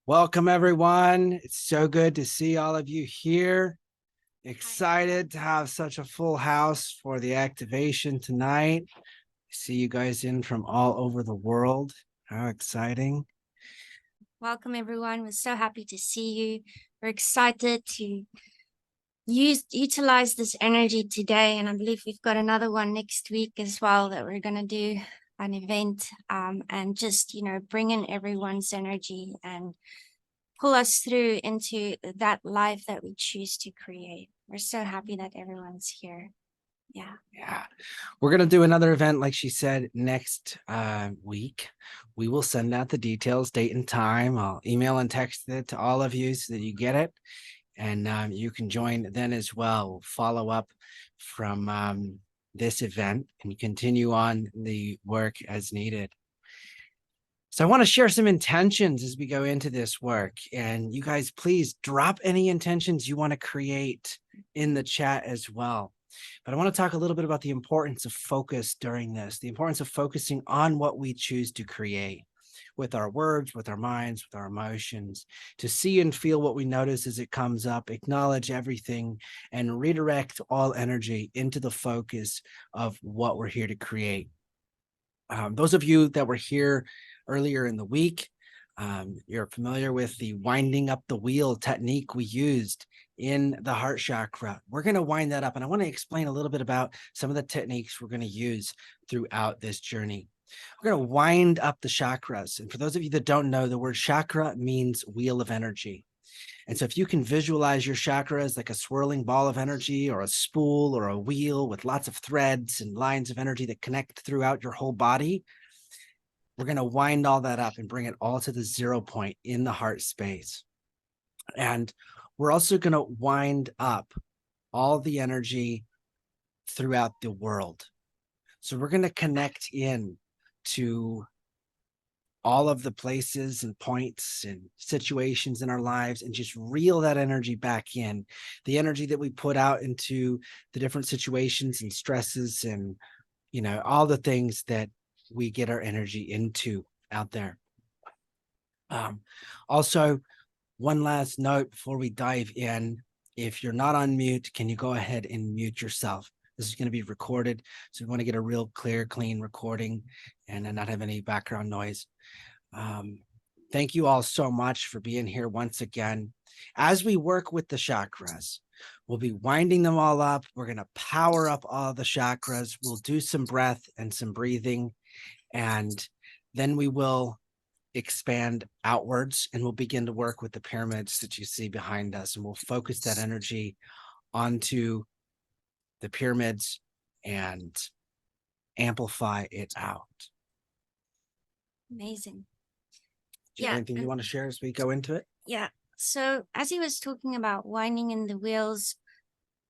Welcome, everyone. It's so good to see all of you here. Excited to have such a full house for the activation tonight. I see you guys in from all over the world. How exciting. Welcome, everyone. We're so happy to see you. We're excited to utilize this energy today. And I believe we've got another one next week as well that we're going to do an event and just, bring in everyone's energy and pull us through into that life that we choose to create. We're so happy that everyone's here. Yeah. We're going to do another event, like she said, next week. We will send out the details, date and time. I'll email and text it to all of you so that you get it. And you can join then as well. We'll follow up from this event and continue on the work as needed. So I want to share some intentions as we go into this work. And you guys, please drop any intentions you want to create in the chat as well. But I want to talk a little bit about the importance of focus during this, the importance of focusing on what we choose to create with our words, with our minds, with our emotions, to see and feel what we notice as it comes up, acknowledge everything, and redirect all energy into the focus of what we're here to create. Those of you that were here earlier in the week, you're familiar with the winding up the wheel technique we used in the heart chakra. We're going to wind that up, and I want to explain a little bit about some of the techniques we're going to use throughout this journey. We're going to wind up the chakras. And for those of you that don't know, the word chakra means wheel of energy. And so if you can visualize your chakras like a swirling ball of energy or a spool or a wheel with lots of threads and lines of energy that connect throughout your whole body, we're going to wind all that up and bring it all to the 0 point in the heart space. And we're also going to wind up all the energy throughout the world. So we're going to connect in to all of the places and points and situations in our lives and just reel that energy back in, the energy that we put out into the different situations and stresses and, all the things that we get our energy into out there. Also, one last note before we dive in, if you're not on mute, can you go ahead and mute yourself? This is going to be recorded, so we want to get a real clear, clean recording and not have any background noise. Thank you all so much for being here once again. As we work with the chakras, we'll be winding them all up. We're going to power up all the chakras. We'll do some breath and some breathing, and then we will expand outwards and we'll begin to work with the pyramids that you see behind us, and we'll focus that energy onto the pyramids and amplify it out. Amazing. Do you have anything you want to share as we go into it? Yeah. So as he was talking about winding in the wheels,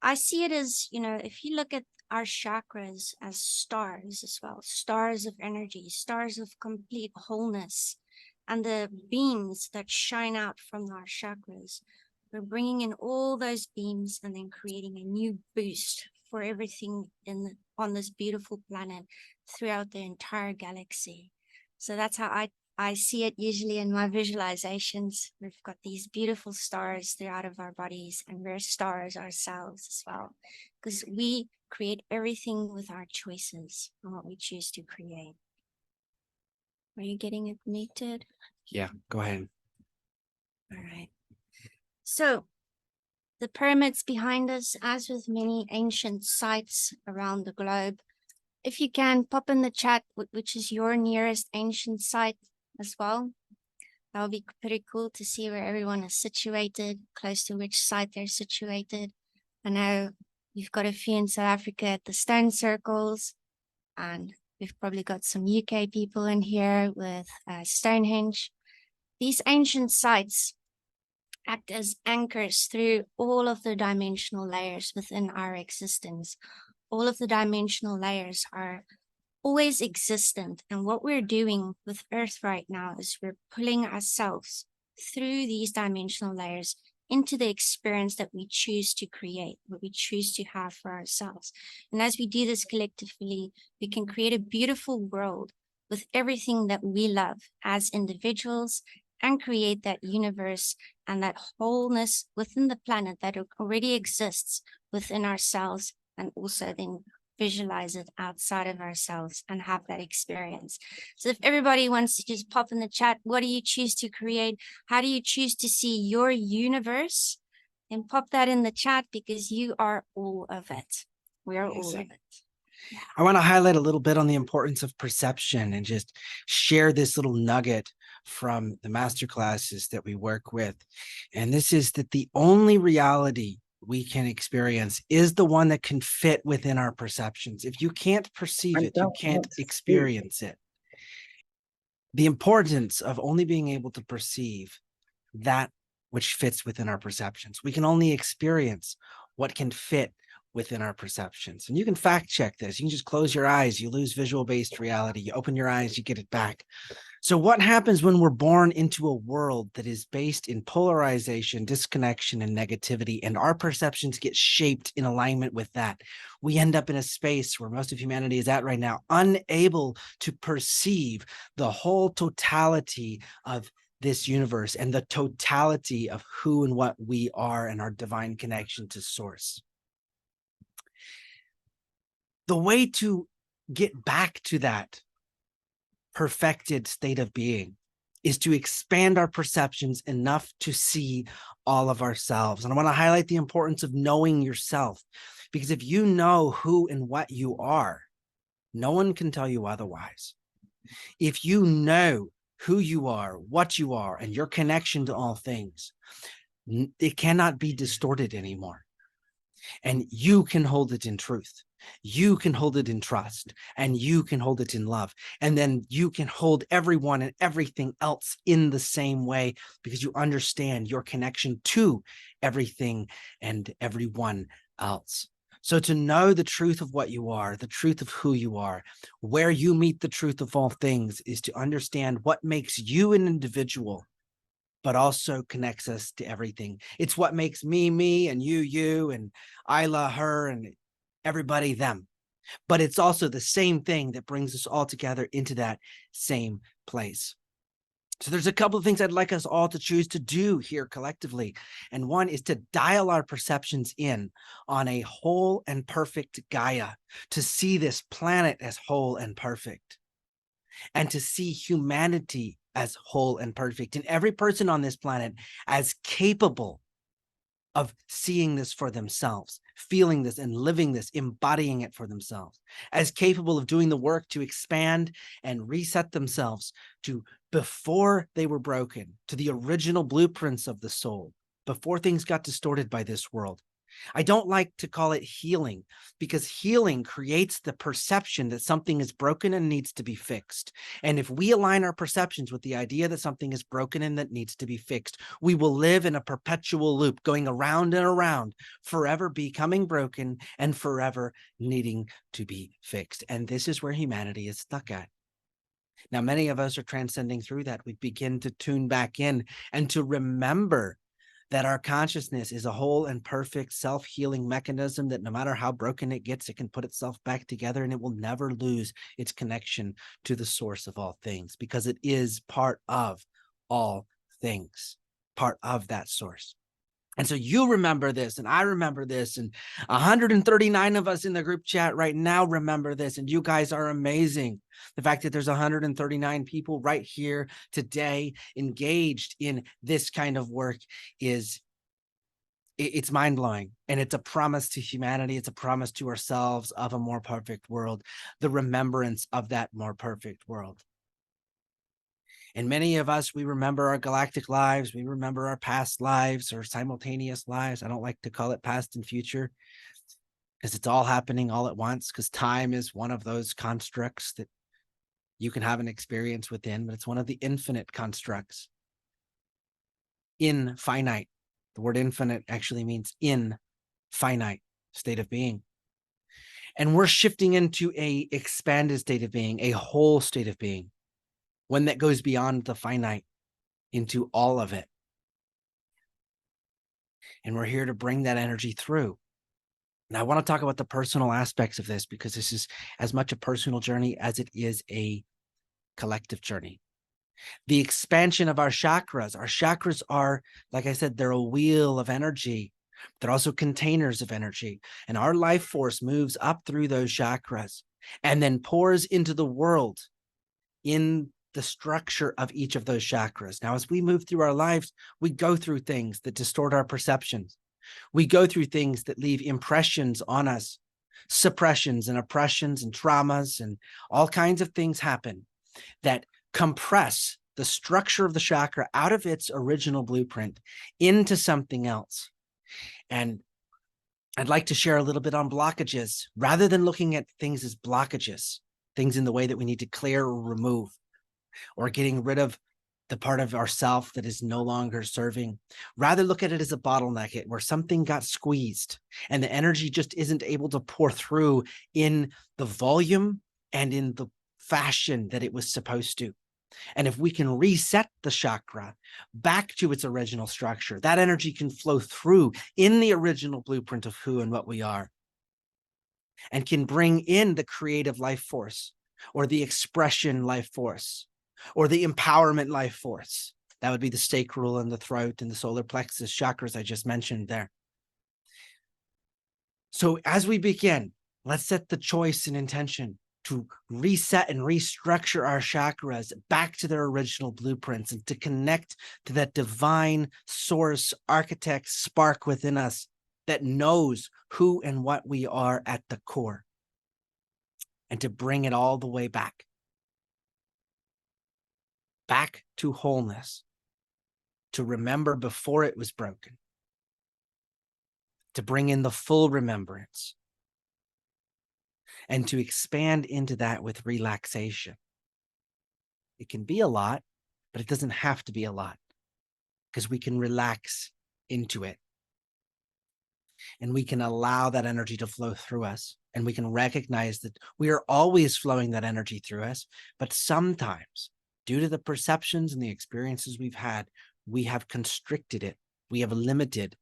I see it as, if you look at our chakras as stars as well, stars of energy, stars of complete wholeness, and the beams that shine out from our chakras. We're bringing in all those beams and then creating a new boost for everything on this beautiful planet throughout the entire galaxy. So that's how I see it usually in my visualizations. We've got these beautiful stars throughout of our bodies, and we're stars ourselves as well, because we create everything with our choices and what we choose to create. Are you getting it muted? Yeah, go ahead. All right. So the pyramids behind us, as with many ancient sites around the globe, if you can pop in the chat, which is your nearest ancient site as well. That would be pretty cool to see where everyone is situated, close to which site they're situated. I know you've got a few in South Africa at the stone circles, and we've probably got some UK people in here with Stonehenge. These ancient sites act as anchors through all of the dimensional layers within our existence. All of the dimensional layers are always existent. And what we're doing with Earth right now is we're pulling ourselves through these dimensional layers into the experience that we choose to create, what we choose to have for ourselves. And as we do this collectively, we can create a beautiful world with everything that we love as individuals and create that universe and that wholeness within the planet that already exists within ourselves, and also then visualize it outside of ourselves and have that experience. So if everybody wants to just pop in the chat, what do you choose to create? How do you choose to see your universe? And pop that in the chat, because you are all of it. We are all of it. I want to highlight a little bit on the importance of perception and just share this little nugget from the master classes that we work with. And this is that the only reality we can experience is the one that can fit within our perceptions. If you can't perceive it, you can't experience it. The importance of only being able to perceive that which fits within our perceptions. We can only experience what can fit within our perceptions. And you can fact check this. You can just close your eyes, you lose visual-based reality. You open your eyes, you get it back. So what happens when we're born into a world that is based in polarization, disconnection, and negativity, and our perceptions get shaped in alignment with that? We end up in a space where most of humanity is at right now, unable to perceive the whole totality of this universe and the totality of who and what we are and our divine connection to source. The way to get back to that perfected state of being is to expand our perceptions enough to see all of ourselves. And I want to highlight the importance of knowing yourself, because if you know who and what you are, no one can tell you otherwise. If you know who you are, what you are, and your connection to all things, it cannot be distorted anymore. And you can hold it in truth. You can hold it in trust, and you can hold it in love. And then you can hold everyone and everything else in the same way, because you understand your connection to everything and everyone else. So to know the truth of what you are, the truth of who you are, where you meet the truth of all things, is to understand what makes you an individual, but also connects us to everything. It's what makes me, me, and you, and Aela, her, and everybody, them. But it's also the same thing that brings us all together into that same place. So there's a couple of things I'd like us all to choose to do here collectively. And one is to dial our perceptions in on a whole and perfect Gaia, to see this planet as whole and perfect, and to see humanity as whole and perfect, and every person on this planet as capable of seeing this for themselves, feeling this and living this, embodying it for themselves, as capable of doing the work to expand and reset themselves to before they were broken, to the original blueprints of the soul, before things got distorted by this world. I don't like to call it healing, because healing creates the perception that something is broken and needs to be fixed. And if we align our perceptions with the idea that something is broken and that needs to be fixed, we will live in a perpetual loop, going around and around, forever becoming broken and forever needing to be fixed. And this is where humanity is stuck at. Now, many of us are transcending through that. We begin to tune back in and to remember that our consciousness is a whole and perfect self-healing mechanism, that no matter how broken it gets, it can put itself back together, and it will never lose its connection to the source of all things, because it is part of all things, part of that source. And so you remember this, and I remember this, and 139 of us in the group chat right now remember this, and you guys are amazing. The fact that there's 139 people right here today engaged in this kind of work it's mind-blowing, and it's a promise to humanity. It's a promise to ourselves of a more perfect world, the remembrance of that more perfect world. And many of us, we remember our galactic lives. We remember our past lives or simultaneous lives. I don't like to call it past and future, because it's all happening all at once, because time is one of those constructs that you can have an experience within, but it's one of the infinite constructs. Infinite. The word infinite actually means infinite state of being. And we're shifting into a expanded state of being, a whole state of being, one that goes beyond the finite into all of it. And we're here to bring that energy through. And I want to talk about the personal aspects of this, because this is as much a personal journey as it is a collective journey. The expansion of our chakras. Our chakras are, like I said, they're a wheel of energy. They're also containers of energy. And our life force moves up through those chakras and then pours into the world in the structure of each of those chakras. Now, as we move through our lives, we go through things that distort our perceptions. We go through things that leave impressions on us, suppressions and oppressions and traumas, and all kinds of things happen that compress the structure of the chakra out of its original blueprint into something else. And I'd like to share a little bit on blockages rather than looking at things as blockages, things in the way that we need to clear or remove, or getting rid of the part of ourself that is no longer serving. Rather look at it as a bottleneck where something got squeezed and the energy just isn't able to pour through in the volume and in the fashion that it was supposed to. And if we can reset the chakra back to its original structure, that energy can flow through in the original blueprint of who and what we are, and can bring in the creative life force, or the expression life force, or the empowerment life force. That would be the sacral and the throat and the solar plexus chakras I just mentioned there. So as we begin, let's set the choice and intention to reset and restructure our chakras back to their original blueprints and to connect to that divine source, architect spark within us that knows who and what we are at the core, and to bring it all the way back to wholeness, to remember before it was broken, to bring in the full remembrance, and to expand into that with relaxation. It can be a lot, but it doesn't have to be a lot, because we can relax into it. And we can allow that energy to flow through us. And we can recognize that we are always flowing that energy through us. But sometimes, due to the perceptions and the experiences we've had, we have constricted it. We have limited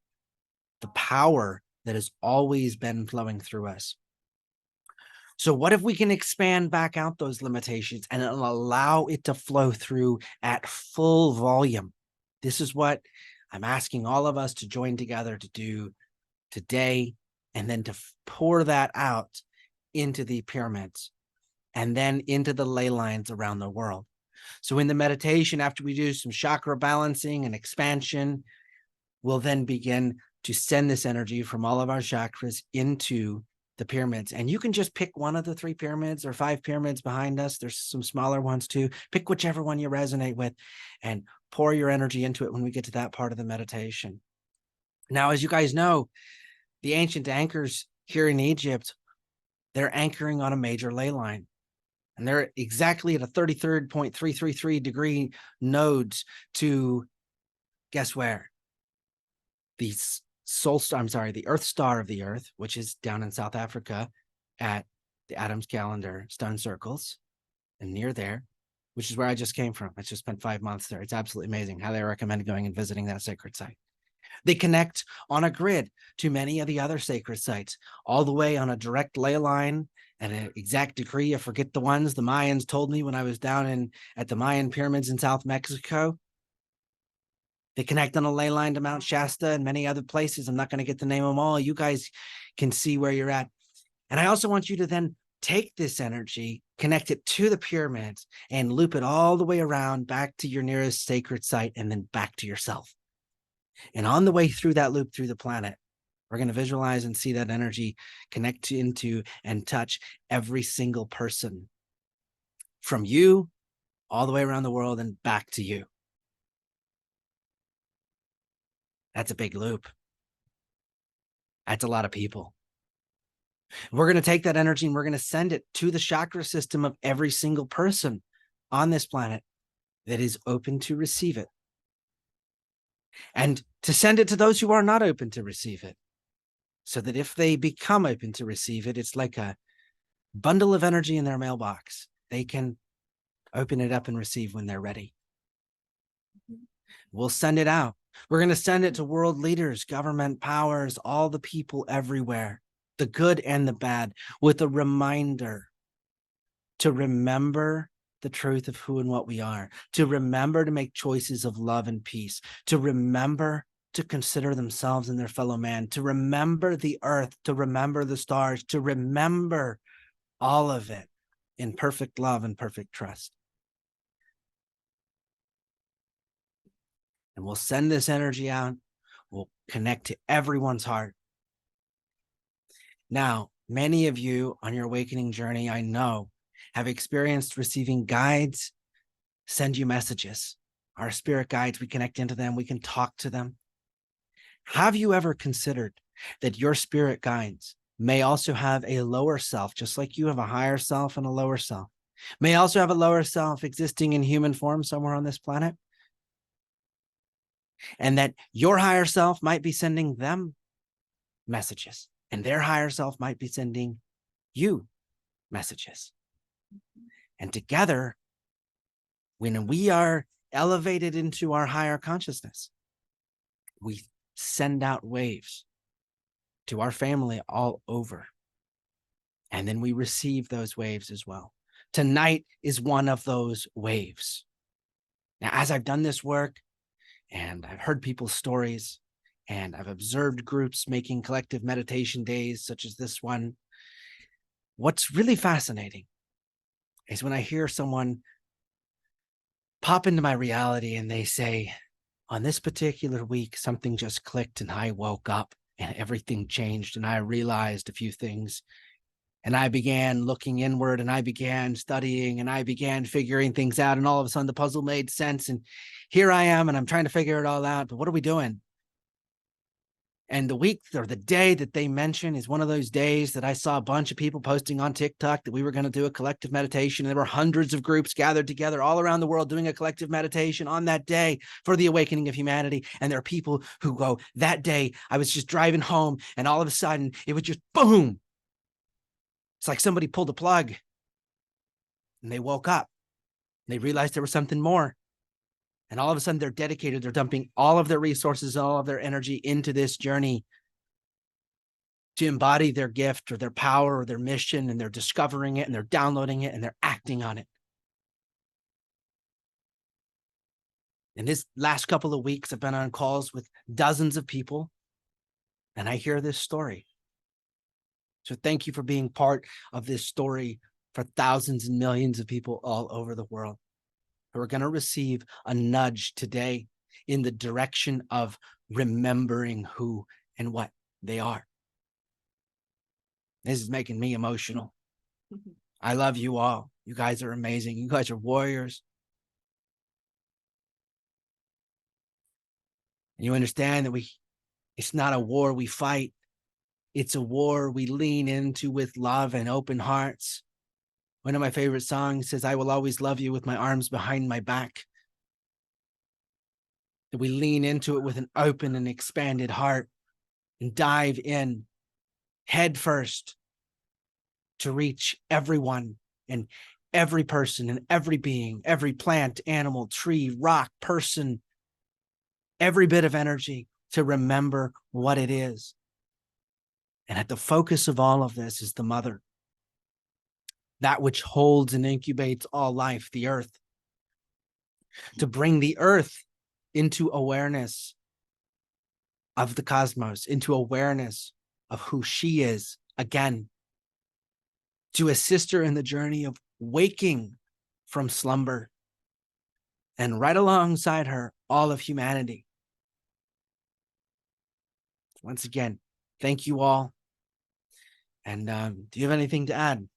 the power that has always been flowing through us. So what if we can expand back out those limitations and allow it to flow through at full volume? This is what I'm asking all of us to join together to do today, and then to pour that out into the pyramids and then into the ley lines around the world. So in the meditation, after we do some chakra balancing and expansion, we'll then begin to send this energy from all of our chakras into the pyramids. And you can just pick one of the 3 pyramids or 5 pyramids behind us. There's some smaller ones too. Pick whichever one you resonate with and pour your energy into it when we get to that part of the meditation. Now, as you guys know, the ancient anchors here in Egypt, they're anchoring on a major ley line. And they're exactly at a 33.333 degree nodes to, guess where? The the Earth star of the Earth, which is down in South Africa at the Adams Calendar stone circles, and near there, which is where I just came from. I just spent 5 months there. It's absolutely amazing. Highly recommend going and visiting that sacred site. They connect on a grid to many of the other sacred sites, all the way on a direct ley line at an exact degree. I forget the ones the Mayans told me when I was down at the Mayan pyramids in South Mexico. They connect on a ley line to Mount Shasta and many other places. I'm not going to get to name them all. You guys can see where you're at. And I also want you to then take this energy, connect it to the pyramids, and loop it all the way around back to your nearest sacred site and then back to yourself. And on the way through that loop through the planet, we're going to visualize and see that energy connect into and touch every single person, from you all the way around the world and back to you. That's a big loop. That's a lot of people. We're going to take that energy and we're going to send it to the chakra system of every single person on this planet that is open to receive it. And to send it to those who are not open to receive it, so that if they become open to receive it, it's like a bundle of energy in their mailbox. They can open it up and receive when they're ready. We'll send it out. We're going to send it to world leaders, government powers, all the people everywhere, the good and the bad, with a reminder to remember the truth of who and what we are, to remember to make choices of love and peace, to remember to consider themselves and their fellow man, to remember the earth, to remember the stars, to remember all of it in perfect love and perfect trust. And we'll send this energy out. We'll connect to everyone's heart. Now, many of you on your awakening journey, I know, have experienced receiving guides send you messages. Our spirit guides, we connect into them, we can talk to them. Have you ever considered that your spirit guides may also have a lower self, just like you have a higher self and a lower self, may also have a lower self existing in human form somewhere on this planet? And that your higher self might be sending them messages, and their higher self might be sending you messages. And together, when we are elevated into our higher consciousness, we send out waves to our family all over. And then we receive those waves as well. Tonight is one of those waves. Now, as I've done this work and I've heard people's stories and I've observed groups making collective meditation days such as this one, what's really fascinating is when I hear someone pop into my reality and they say, on this particular week, something just clicked and I woke up and everything changed and I realized a few things. And I began looking inward and I began studying and I began figuring things out. And all of a sudden the puzzle made sense. And here I am and I'm trying to figure it all out. But what are we doing? And the week or the day that they mention is one of those days that I saw a bunch of people posting on TikTok that we were going to do a collective meditation. There were hundreds of groups gathered together all around the world doing a collective meditation on that day for the awakening of humanity. And there are people who go, that day, I was just driving home and all of a sudden it was just boom. It's like somebody pulled a plug and they woke up. And they realized there was something more. And all of a sudden they're dedicated. They're dumping all of their resources, all of their energy into this journey to embody their gift or their power or their mission. And they're discovering it and they're downloading it and they're acting on it. In this last couple of weeks, I've been on calls with dozens of people and I hear this story. So thank you for being part of this story for thousands and millions of people all over the world who are going to receive a nudge today in the direction of remembering who and what they are. This is making me emotional. I love you all. You guys are amazing. You guys are warriors. And you understand that it's not a war we fight. It's a war we lean into with love and open hearts. One of my favorite songs says, I will always love you with my arms behind my back. That we lean into it with an open and expanded heart and dive in head first to reach everyone and every person and every being, every plant, animal, tree, rock, person, every bit of energy to remember what it is. And at the focus of all of this is the mother, that which holds and incubates all life, the earth, to bring the earth into awareness of the cosmos, into awareness of who she is again, to assist her in the journey of waking from slumber, and right alongside her, all of humanity. Once again, thank you all. And do you have anything to add?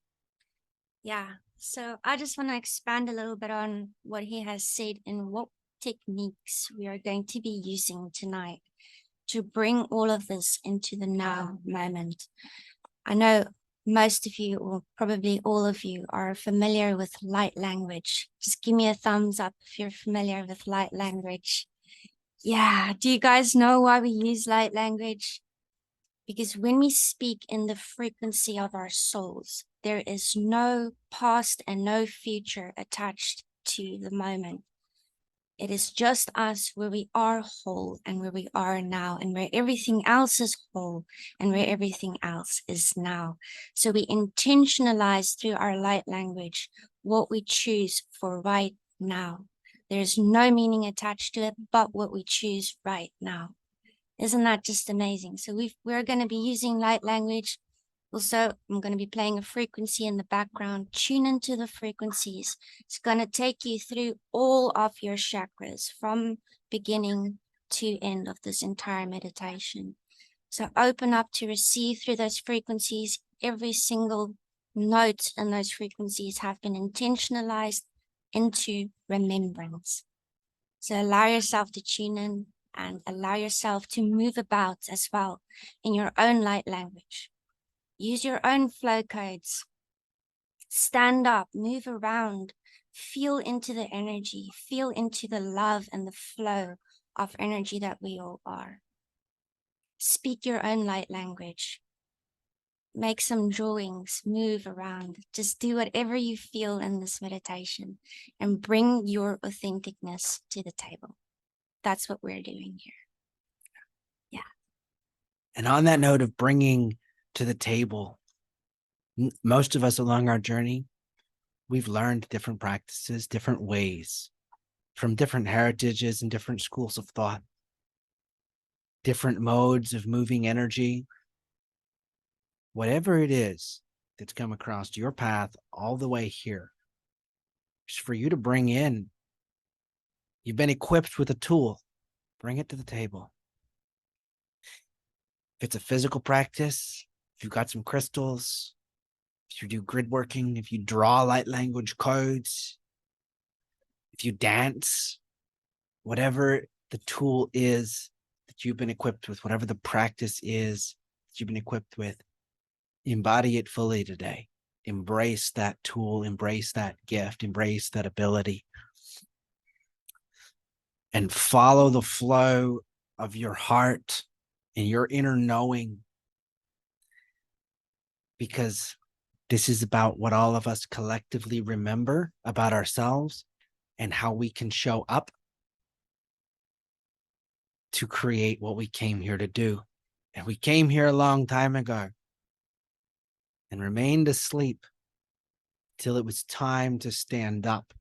Yeah. So I just want to expand a little bit on what he has said and what techniques we are going to be using tonight to bring all of this into the now moment. I know most of you, or probably all of you, are familiar with light language. Just give me a thumbs up if you're familiar with light language. Yeah. Do you guys know why we use light language? Because when we speak in the frequency of our souls, there is no past and no future attached to the moment. It is just us where we are whole and where we are now, and where everything else is whole and where everything else is now. So we intentionalize through our light language what we choose for right now. There's no meaning attached to it but what we choose right now. Isn't that just amazing? So we're going to be using light language. Also, I'm going to be playing a frequency in the background. Tune into the frequencies. It's going to take you through all of your chakras from beginning to end of this entire meditation. So open up to receive through those frequencies. Every single note in those frequencies have been intentionalized into remembrance. So allow yourself to tune in and allow yourself to move about as well in your own light language. Use your own flow codes. Stand up, move around, feel into the energy, feel into the love and the flow of energy that we all are. Speak your own light language. Make some drawings, move around. Just do whatever you feel in this meditation and bring your authenticness to the table. That's what we're doing here. Yeah. And on that note of bringing to the table, most of us along our journey, we've learned different practices, different ways from different heritages and different schools of thought, different modes of moving energy. Whatever it is that's come across your path all the way here, is for you to bring in. You've been equipped with a tool, bring it to the table. If it's a physical practice, if you've got some crystals, if you do grid working, if you draw light language codes, if you dance, whatever the tool is that you've been equipped with, whatever the practice is that you've been equipped with, embody it fully today. Embrace that tool, embrace that gift, embrace that ability, and follow the flow of your heart and your inner knowing, because this is about what all of us collectively remember about ourselves and how we can show up to create what we came here to do. And we came here a long time ago and remained asleep till it was time to stand up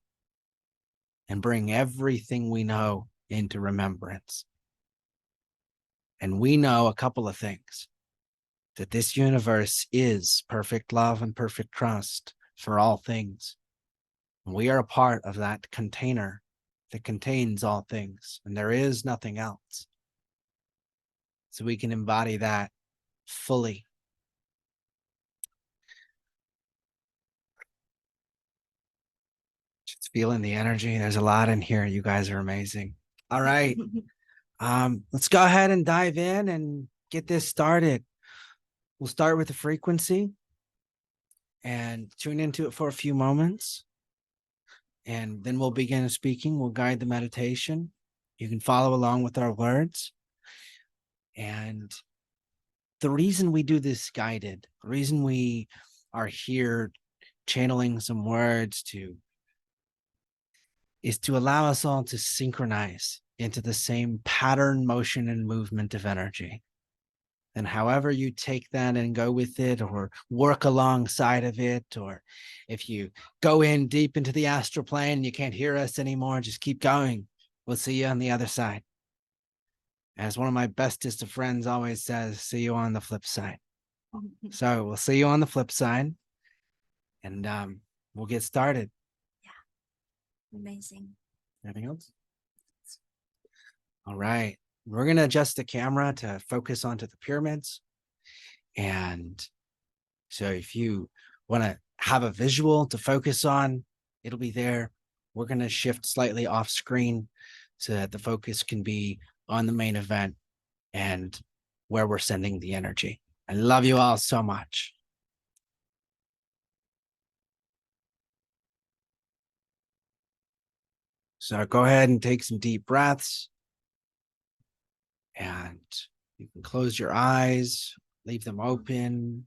and bring everything we know into remembrance. And we know a couple of things: that this universe is perfect love and perfect trust for all things. We are a part of that container that contains all things, and there is nothing else. So we can embody that fully. Just feeling the energy. There's a lot in here. You guys are amazing. All right. Let's go ahead and dive in and get this started. We'll start with the frequency and tune into it for a few moments. And then we'll begin speaking. We'll guide the meditation. You can follow along with our words. And the reason we do this guided, the reason we are here channeling some words is to allow us all to synchronize into the same pattern, motion, and movement of energy. And however you take that and go with it, or work alongside of it, or if you go in deep into the astral plane and you can't hear us anymore, just keep going. We'll see you on the other side. As one of my bestest of friends always says, see you on the flip side. So we'll see you on the flip side, and we'll get started. Yeah. Amazing. Anything else? All right. We're going to adjust the camera to focus onto the pyramids. And so if you want to have a visual to focus on, it'll be there. We're going to shift slightly off screen so that the focus can be on the main event and where we're sending the energy. I love you all so much. So go ahead and take some deep breaths. And you can close your eyes, leave them open.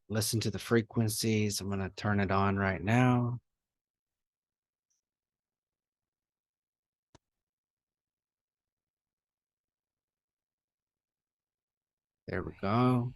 Listen to the frequencies. I'm going to turn it on right now. There we go.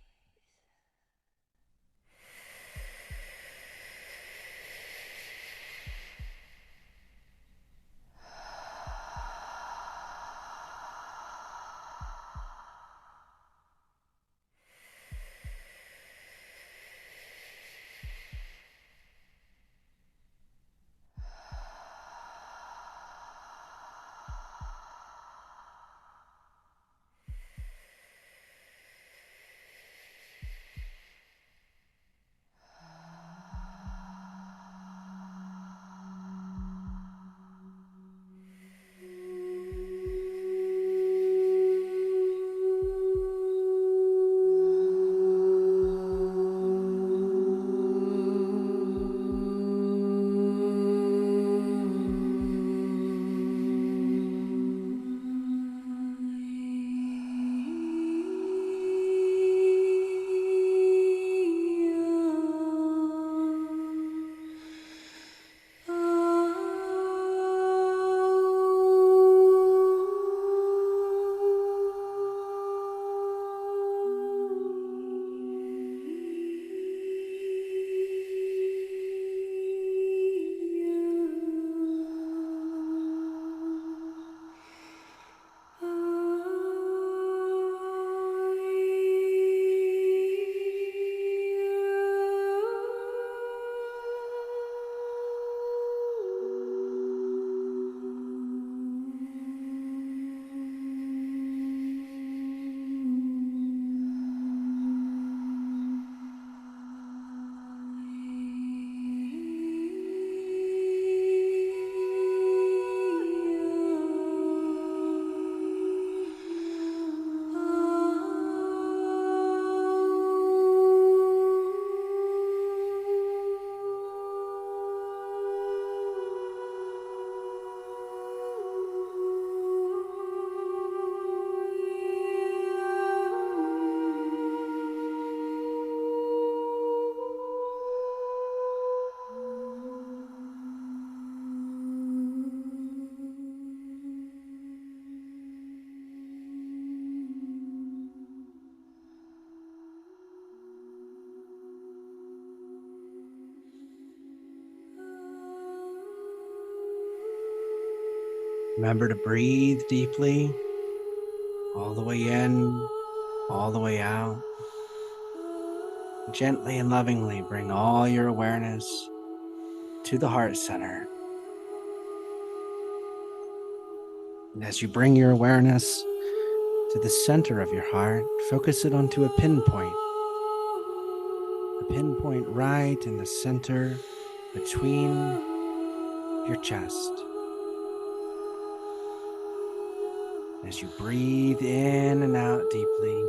Remember to breathe deeply, all the way in, all the way out. Gently and lovingly bring all your awareness to the heart center. And as you bring your awareness to the center of your heart, focus it onto a pinpoint right in the center between your chest. As you breathe in and out deeply,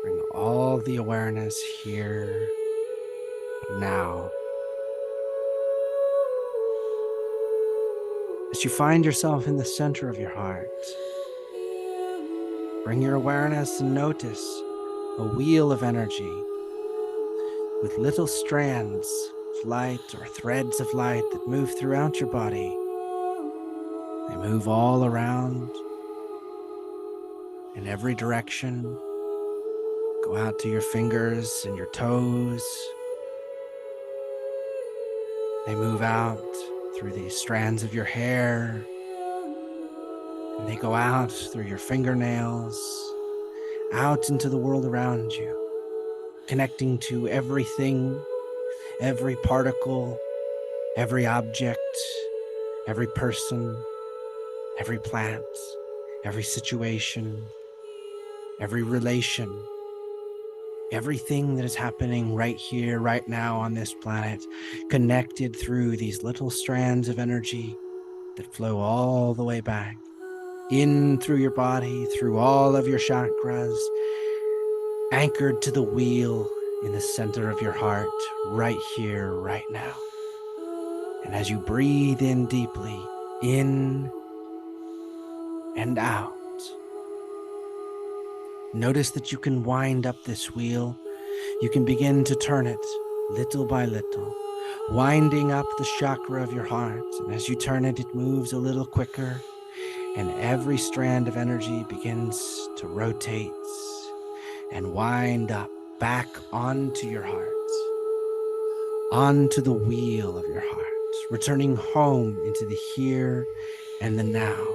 bring all the awareness here, now. As you find yourself in the center of your heart, bring your awareness and notice a wheel of energy with little strands of light or threads of light that move throughout your body. They move all around in every direction. Go out to your fingers and your toes. They move out through the strands of your hair, and they go out through your fingernails, out into the world around you, connecting to everything, every particle, every object, every person, every plant, every situation, every relation, everything that is happening right here, right now on this planet, connected through these little strands of energy that flow all the way back, in through your body, through all of your chakras, anchored to the wheel in the center of your heart, right here, right now. And as you breathe in deeply, in and out, Notice that you can wind up this wheel. You can begin to turn it little by little, winding up the chakra of your heart. And as you turn it, it moves a little quicker, and every strand of energy begins to rotate and wind up back onto your heart, onto the wheel of your heart, returning home into the here and the now.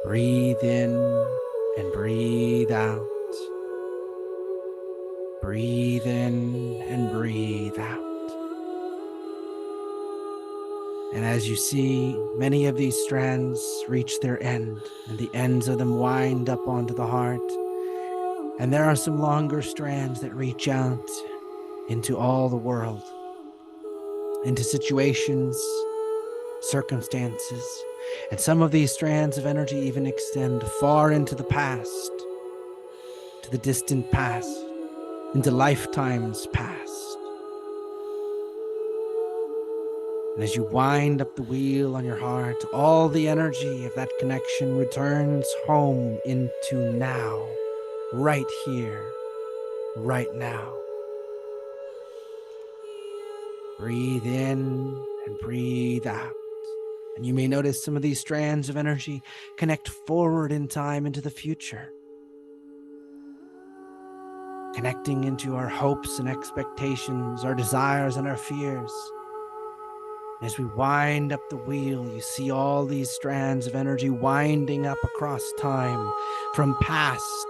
Breathe in and breathe out. Breathe in and breathe out. And as you see, many of these strands reach their end, and the ends of them wind up onto the heart. And there are some longer strands that reach out into all the world, into situations, circumstances. And some of these strands of energy even extend far into the past, to the distant past, into lifetimes past. And as you wind up the wheel on your heart, all the energy of that connection returns home into now, right here, right now. Breathe in and breathe out. And you may notice some of these strands of energy connect forward in time into the future, connecting into our hopes and expectations, our desires and our fears. As we wind up the wheel, you see all these strands of energy winding up across time, from past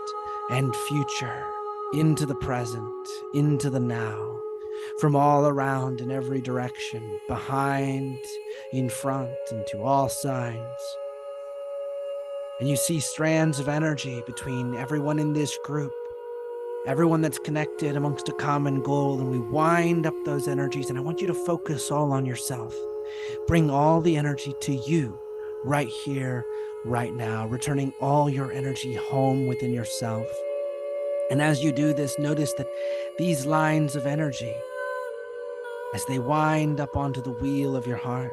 and future, into the present, into the now, from all around in every direction, behind, in front, and to all sides. And you see strands of energy between everyone in this group, everyone that's connected amongst a common goal, and we wind up those energies. And I want you to focus all on yourself. Bring all the energy to you right here, right now, returning all your energy home within yourself. And as you do this, notice that these lines of energy, as they wind up onto the wheel of your heart,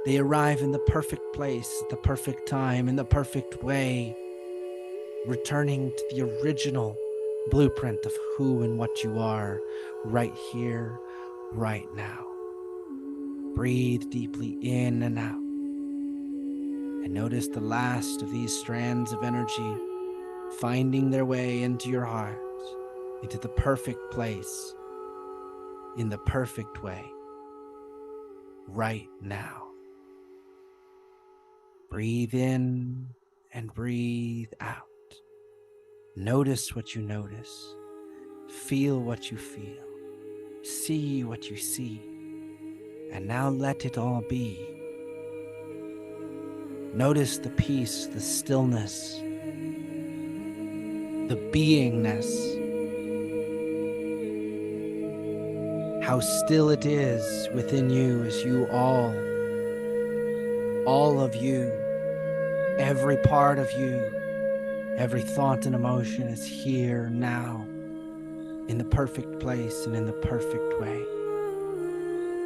they arrive in the perfect place, at the perfect time, in the perfect way, returning to the original blueprint of who and what you are right here, right now. Breathe deeply in and out. And notice the last of these strands of energy finding their way into your heart, into the perfect place, in the perfect way, right now. Breathe in and breathe out. Notice what you notice. Feel what you feel. See what you see. And now let it all be. Notice the peace, the stillness, the beingness. How still it is within you as you all of you, every part of you, every thought and emotion is here now, in the perfect place and in the perfect way.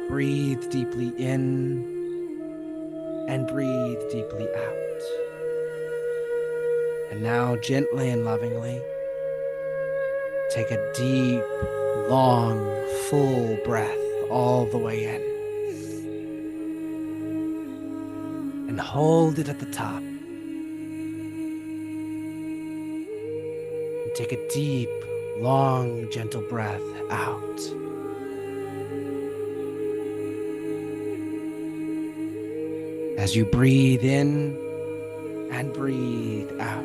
Breathe deeply in and breathe deeply out. And now, gently and lovingly, take a deep, long, full breath all the way in. And hold it at the top. And take a deep, long, gentle breath out. As you breathe in and breathe out,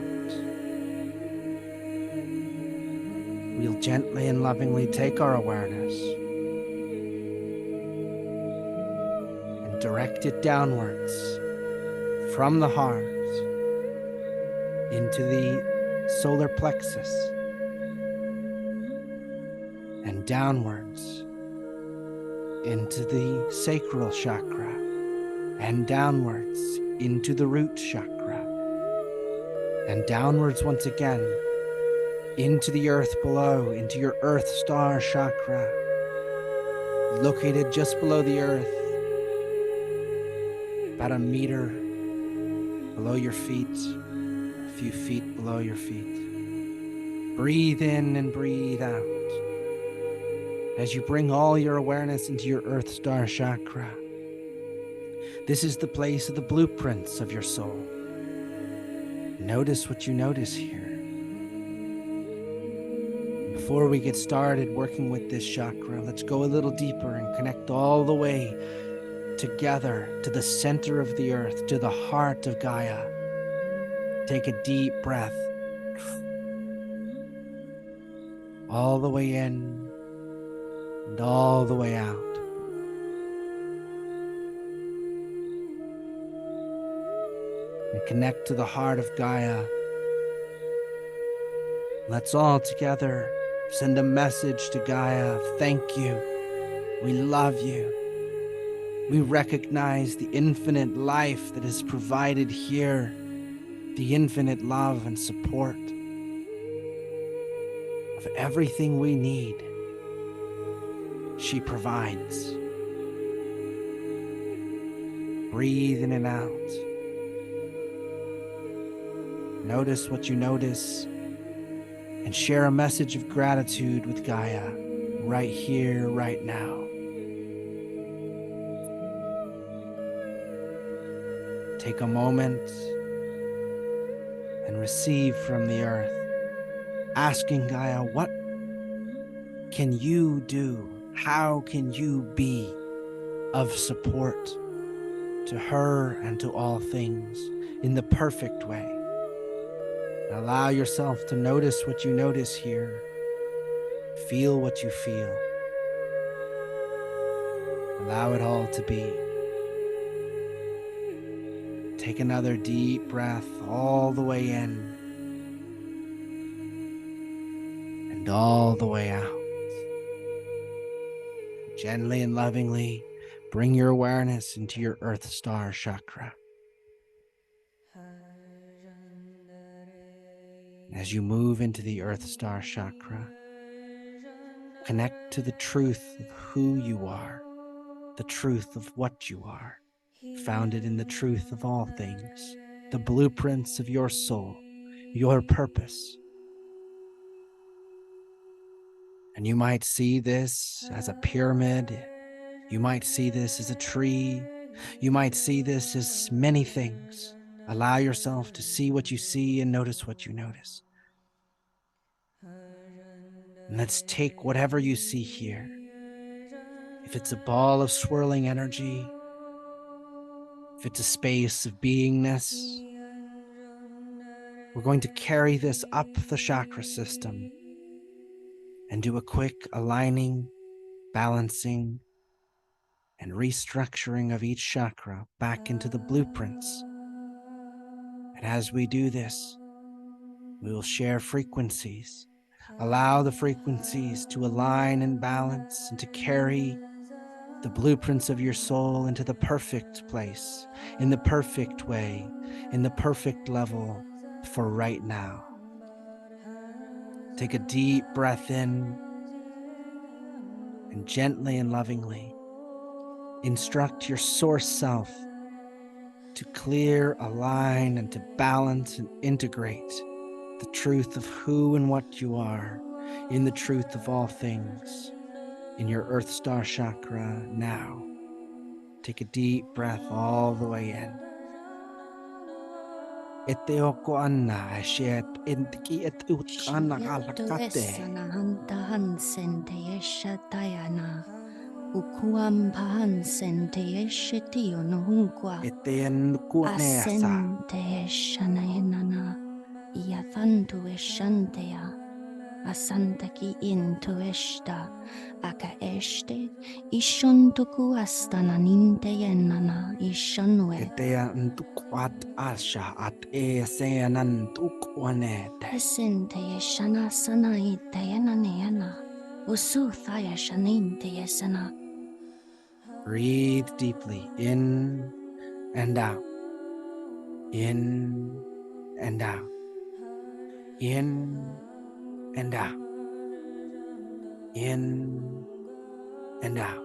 we'll gently and lovingly take our awareness and direct it downwards from the heart into the solar plexus and downwards into the sacral chakra and downwards into the root chakra and downwards once again into the earth below, into your earth star chakra, located just below the earth, about a meter below your feet, a few feet below your feet. Breathe in and breathe out as you bring all your awareness into your Earth Star chakra. This is the place of the blueprints of your soul. Notice what you notice here. Before we get started working with this chakra, let's go a little deeper and connect all the way together to the center of the earth, to the heart of Gaia. Take a deep breath. All the way in and all the way out. And connect to the heart of Gaia. Let's all together send a message to Gaia. Thank you. We love you. We recognize the infinite life that is provided here, the infinite love and support of everything we need. She provides. Breathe in and out. Notice what you notice and share a message of gratitude with Gaia right here, right now. Take a moment and receive from the earth, asking Gaia, what can you do? How can you be of support to her and to all things in the perfect way? Allow yourself to notice what you notice here. Feel what you feel. Allow it all to be. Take another deep breath all the way in and all the way out. Gently and lovingly bring your awareness into your Earth Star chakra. As you move into the Earth Star chakra, connect to the truth of who you are, the truth of what you are, founded in the truth of all things, the blueprints of your soul, your purpose. And you might see this as a pyramid. You might see this as a tree. You might see this as many things. Allow yourself to see what you see and notice what you notice. And let's take whatever you see here. If it's a ball of swirling energy, if it's a space of beingness, we're going to carry this up the chakra system and do a quick aligning, balancing, and restructuring of each chakra back into the blueprints. And as we do this, we will share frequencies. Allow the frequencies to align and balance and to carry the blueprints of your soul into the perfect place, in the perfect way, in the perfect level for right now. Take a deep breath in and gently and lovingly instruct your source self to clear, align, and to balance and integrate the truth of who and what you are in the truth of all things in your Earth Star chakra now. Take a deep breath all the way in. Eteoko anna shet intiki et utkana Shieto galakate. esana hanta hansente yesha tayana. Ukuam pahansente yeshetio no hunkwa. Eten kuneasa. Asente yeshana enana. Iathantu eshantea. Asantaki into eshta. Aka eshte. Ishuntuku astana ninte yenana. Ishanwe. Etea ntukwat asha at eseanan tukwanete. Esente yeshana sana ite yenana. Usutha yeshaninte yesana. Breathe deeply in and out. In and out. In and out. In and out.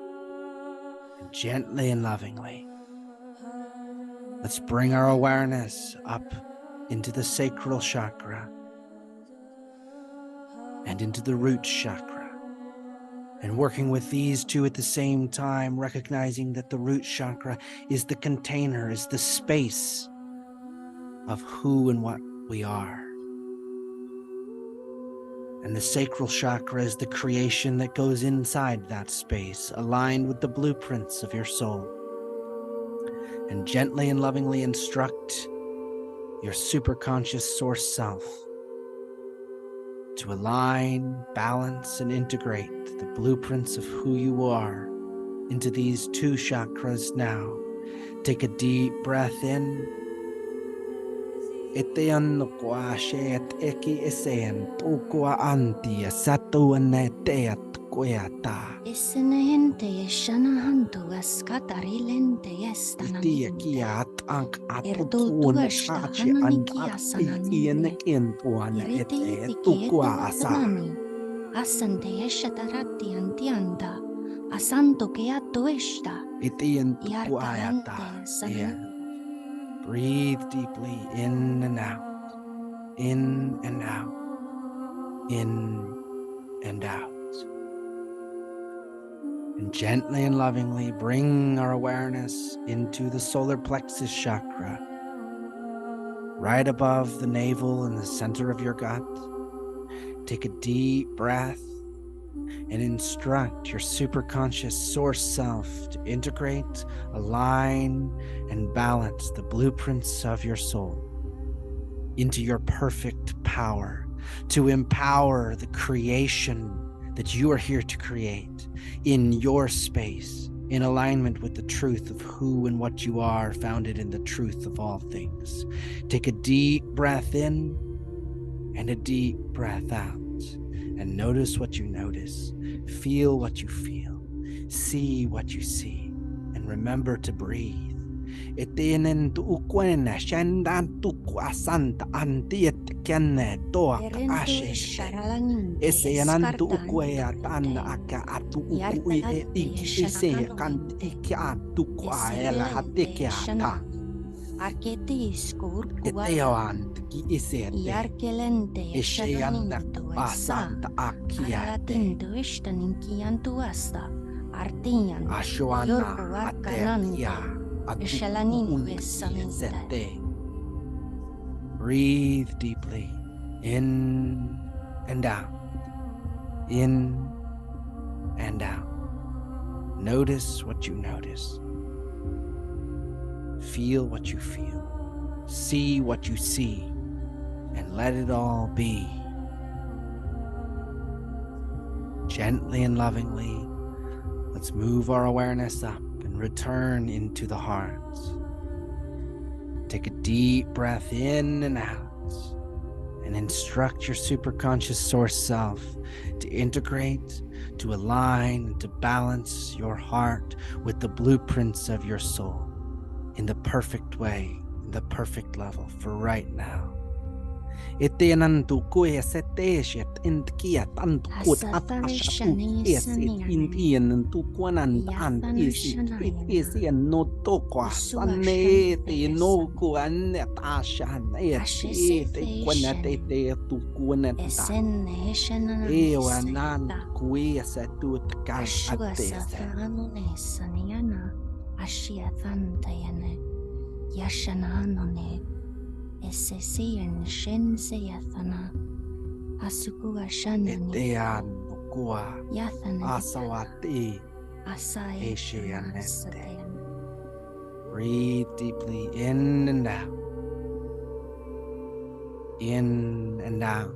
And gently and lovingly, let's bring our awareness up into the sacral chakra, and into the root chakra. And working with these two at the same time, recognizing that the root chakra is the container, is the space of who and what we are. And the sacral chakra is the creation that goes inside that space, aligned with the blueprints of your soul. And gently and lovingly instruct your superconscious source self to align, balance, and integrate the blueprints of who you are into these two chakras now. Take a deep breath in. Itean kwa shet eki isen tukwa anti satu aneteat kweata. Isenehente yeshanahantu askatarilente Iti yestanaminte. kiat ank Erdo atutun tuashta kachi hananiki andak asananinde. ikian puana Irete ete yete tukwa asa. anani. Asante yeshatarati antianda. Asanto keato eshta. Itian tukwa Yartalente ata. sananinde. Breathe deeply in and out, in and out, in and out. And gently and lovingly bring our awareness into the solar plexus chakra, right above the navel in the center of your gut. Take a deep breath and instruct your superconscious source self to integrate, align, and balance the blueprints of your soul into your perfect power, to empower the creation that you are here to create in your space, in alignment with the truth of who and what you are, founded in the truth of all things. Take a deep breath in and a deep breath out, and notice what you notice, feel what you feel, see what you see, and remember to breathe. Itinen tu ukwena shandan tu kwasanta antiet kenne toa Erento ashe. esharaninde Ese yanantu eskartante ukwea kante. tanda aka atu ukui Yartalante iki ise yeshananante. kanti iki atu kwa ela Eselente hatike ata. yeshananinde. Arketis kurkuata. Eteo ant ki ise te. Yarkelente Ishe yanda yeshananintu esa. asanta akiate. Aralatintu eshtaninkiantu asta. Artian. Ashoana Yorku arkanante. atekia. Eshalanin vesaminte. Sete. Breathe deeply in and out, in and out. Notice what you notice. Feel what you feel. See what you see, and let it all be. Gently and lovingly, let's move our awareness up and return into the heart. Take a deep breath in and out, and instruct your superconscious source self to integrate, to align, and to balance your heart with the blueprints of your soul in the perfect way, in the perfect level for right now. Itianantu kuya seteshet intkia tantu kut atashatu esit intianantu kwanan an isian no tokwa sanete no kuan atashan eti kwanate tu kwanata Esenne eshananane. ewanan kuya setut kal Ashua atese satanone saniana. Ashia thantayane. Yashananone. Esesian shenseyathana. Asuku ashanani. etian kua Yathana. asawati. Asai. Eshianete. Breathe deeply in and out. In and out.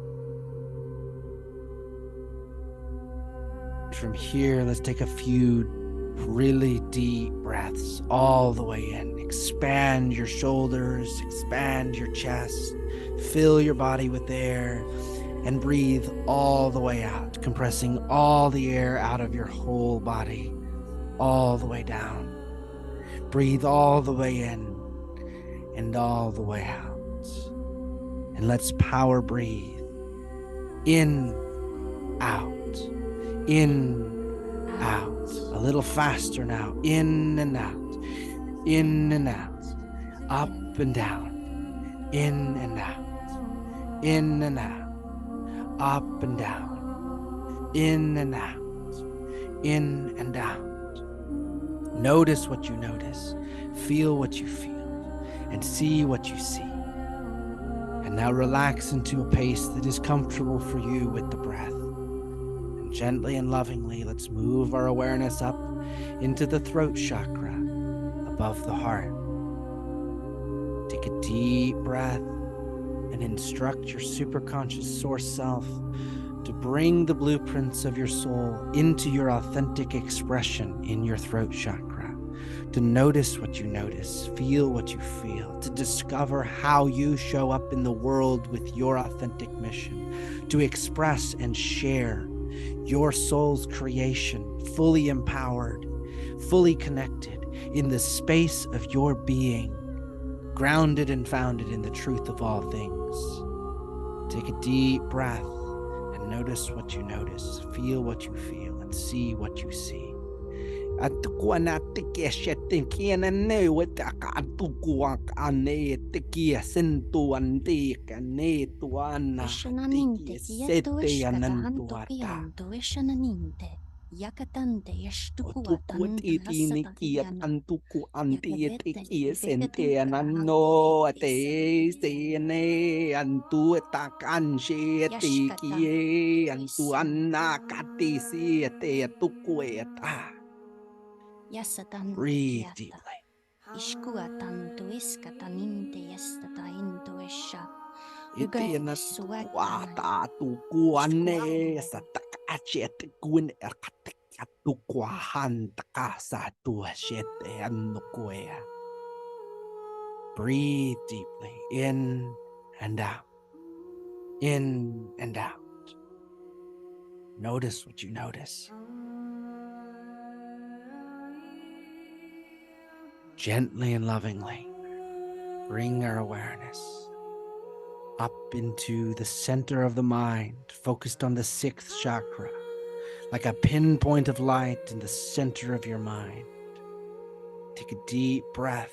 From here, let's take a few really deep breaths all the way in. Expand your shoulders, expand your chest, fill your body with air, and breathe all the way out, compressing all the air out of your whole body, all the way down. Breathe all the way in and all the way out. And let's power breathe. In, out, in, out. A little faster now. In and out, in and out, up and down, in and out, in and out, up and down, in and out, in and out. Notice what you notice, feel what you feel, and see what you see. And now relax into a pace that is comfortable for you with the breath. And gently and lovingly, let's move our awareness up into the throat chakra above the heart. Take a deep breath and instruct your superconscious source self to bring the blueprints of your soul into your authentic expression in your throat chakra, to notice what you notice, feel what you feel, to discover how you show up in the world with your authentic mission, to express and share your soul's creation, fully empowered, fully connected in the space of your being, grounded and founded in the truth of all things. Take a deep breath and notice what you notice, feel what you feel, and see what you see. Eshananinte kietoishkatahanto kianto eshananinte yakatante yashtukuatanta hasatatiana yakavete No vegetukaante te isente sene antu takan she te kie yashkatante antu isente anna kati si te tukueta. yasatante Breathe kiata deeply. ishkuatanto iskataninte yastatainto esha Iti na Suatan tukwata tukuane Ishkuan sa takachet kun erkatek tukwahan takasa tu shete anukwea. Breathe deeply in and out, in and out. Notice what you notice. Gently and lovingly, bring our awareness up into the center of the mind, focused on the sixth chakra, like a pinpoint of light in the center of your mind. Take a deep breath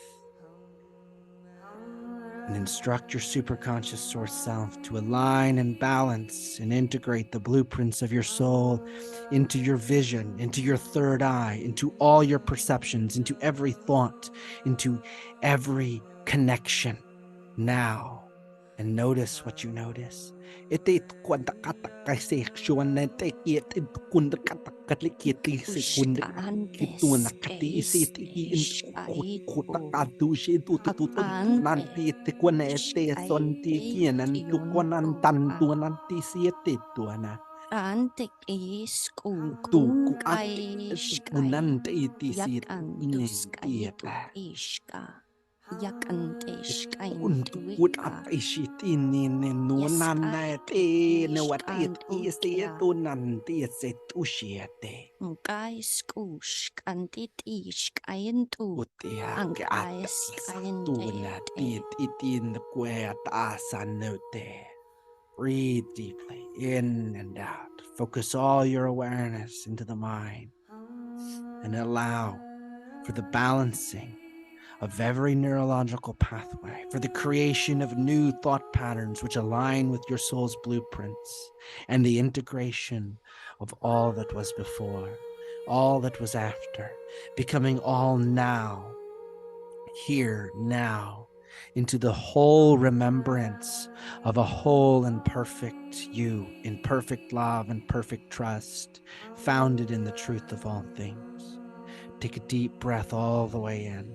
and instruct your superconscious source self to align and balance and integrate the blueprints of your soul into your vision, into your third eye, into all your perceptions, into every thought, into every connection now. And notice what you notice. Ushkantes es ishkaitu Akante ishkaitiuntu Ante iskukun kaishkai Yakantus kaitu ishka Yakante ishkaintuika Yaskaitu ishkantukia Ngaiskush kantit ishkaintu Angkaiskainte Breathe deeply in and out. Focus all your awareness into the mind and allow for the balancing of every neurological pathway, for the creation of new thought patterns which align with your soul's blueprints, and the integration of all that was before, all that was after, becoming all now, here, now, into the whole remembrance of a whole and perfect you, in perfect love and perfect trust, founded in the truth of all things. Take a deep breath all the way in,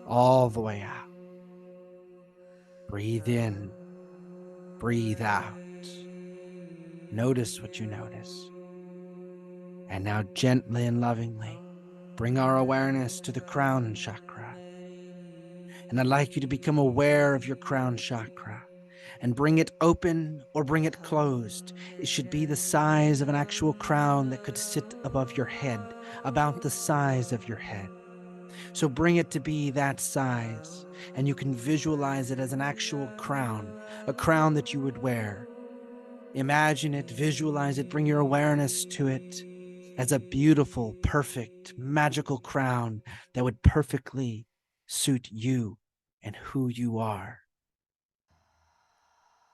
all the way out. Breathe in, breathe out. Notice what you notice. And now gently and lovingly, bring our awareness to the crown chakra. And I'd like you to become aware of your crown chakra and bring it open or bring it closed. It should be the size of an actual crown that could sit above your head, about the size of your head. So bring it to be that size, and you can visualize it as an actual crown, a crown that you would wear. Imagine it, visualize it, bring your awareness to it as a beautiful, perfect, magical crown that would perfectly suit you and who you are.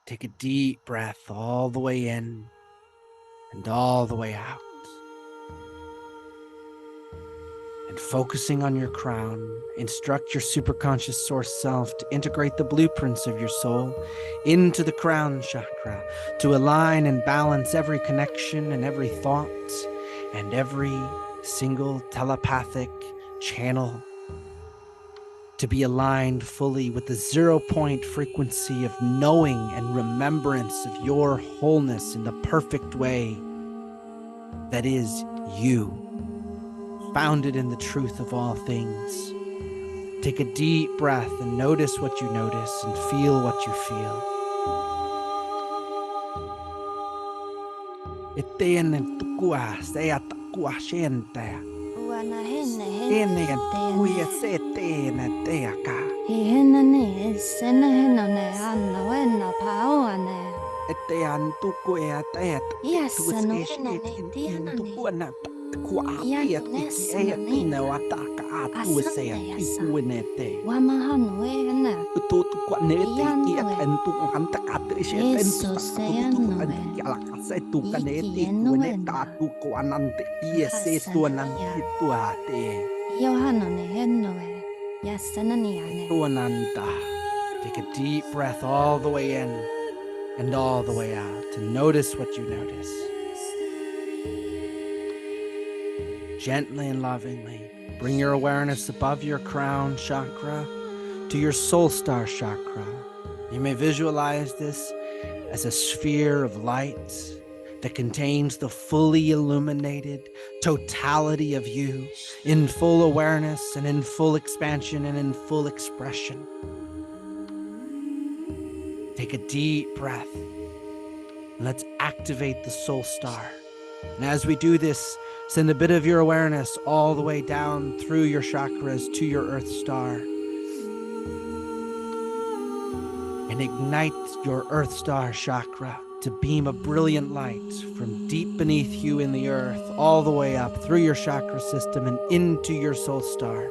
Take a deep breath all the way in and all the way out. And focusing on your crown, instruct your superconscious source self to integrate the blueprints of your soul into the crown chakra, to align and balance every connection and every thought and every single telepathic channel, to be aligned fully with the 0 point frequency of knowing and remembrance of your wholeness in the perfect way that is you, founded in the truth of all things. Take a deep breath and notice what you notice and feel what you feel. Eteen tukua sea takua shente. Uana henne Ene henne kuya se teene teaka. Hihennane senehennone anna wenna pauane. Etean tukuya teet. Iassa no hennane tianane. Tukuana takua Ianno tiet nessa ei no tine wataka atu se Asante tukuenete. Wamahanu ehenne. Tu kuanete Ianno iet entu anta katri se Eso tentu se tu anno ala kase tu kanete Iki enno kueneta tu kuanante iese tuanante tuate. Johannone hennoe. Yassananiane. Tuananta. Take a deep breath all the way in and all the way out to notice what you notice. Gently and lovingly, bring your awareness above your crown chakra to your soul star chakra. You may visualize this as a sphere of light that contains the fully illuminated totality of you in full awareness and in full expansion and in full expression. Take a deep breath. Let's activate the soul star. And as we do this, send a bit of your awareness all the way down through your chakras to your earth star. And ignite your earth star chakra to beam a brilliant light from deep beneath you in the earth, all the way up through your chakra system and into your soul star,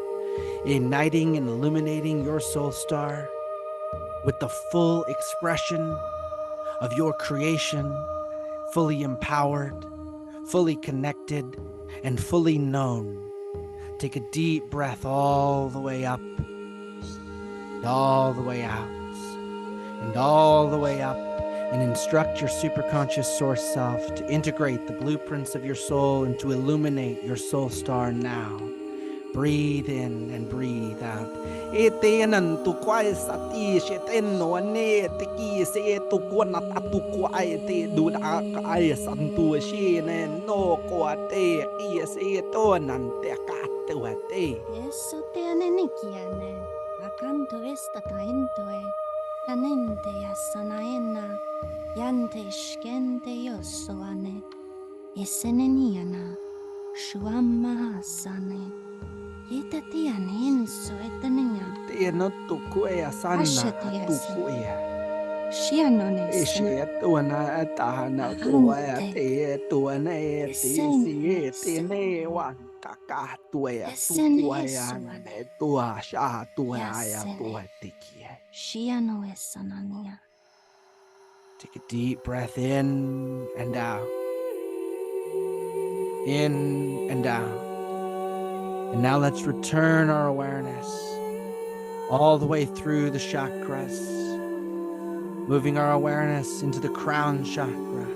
igniting and illuminating your soul star with the full expression of your creation, fully empowered, fully connected, and fully known. Take a deep breath all the way up, and all the way out, and all the way up, and instruct your superconscious source self to integrate the blueprints of your soul and to illuminate your soul star now. Breathe in and breathe out. Etenan tu kwai sati sheten no ne te ki se tu kona tu kwai te du da kai santu shine no ko te ki se to nan te ka tu te. Eso te anenikiane. Akanto esta taentoe. Lanente yassanaena. Yante shkente yosoane. Iseneniana. Shuamma hasane. Ita tian hinso etanenga. Te no tu kwai sanna tu kwai. Shianone Ishe tuana tahana tuaya te tuana e te te ne wa kaka tuaya tuaya ne tua sha tuaya poetikia. Shiano esanania. Take a deep breath in and out. In and out. And now let's return our awareness all the way through the chakras, moving our awareness into the crown chakra,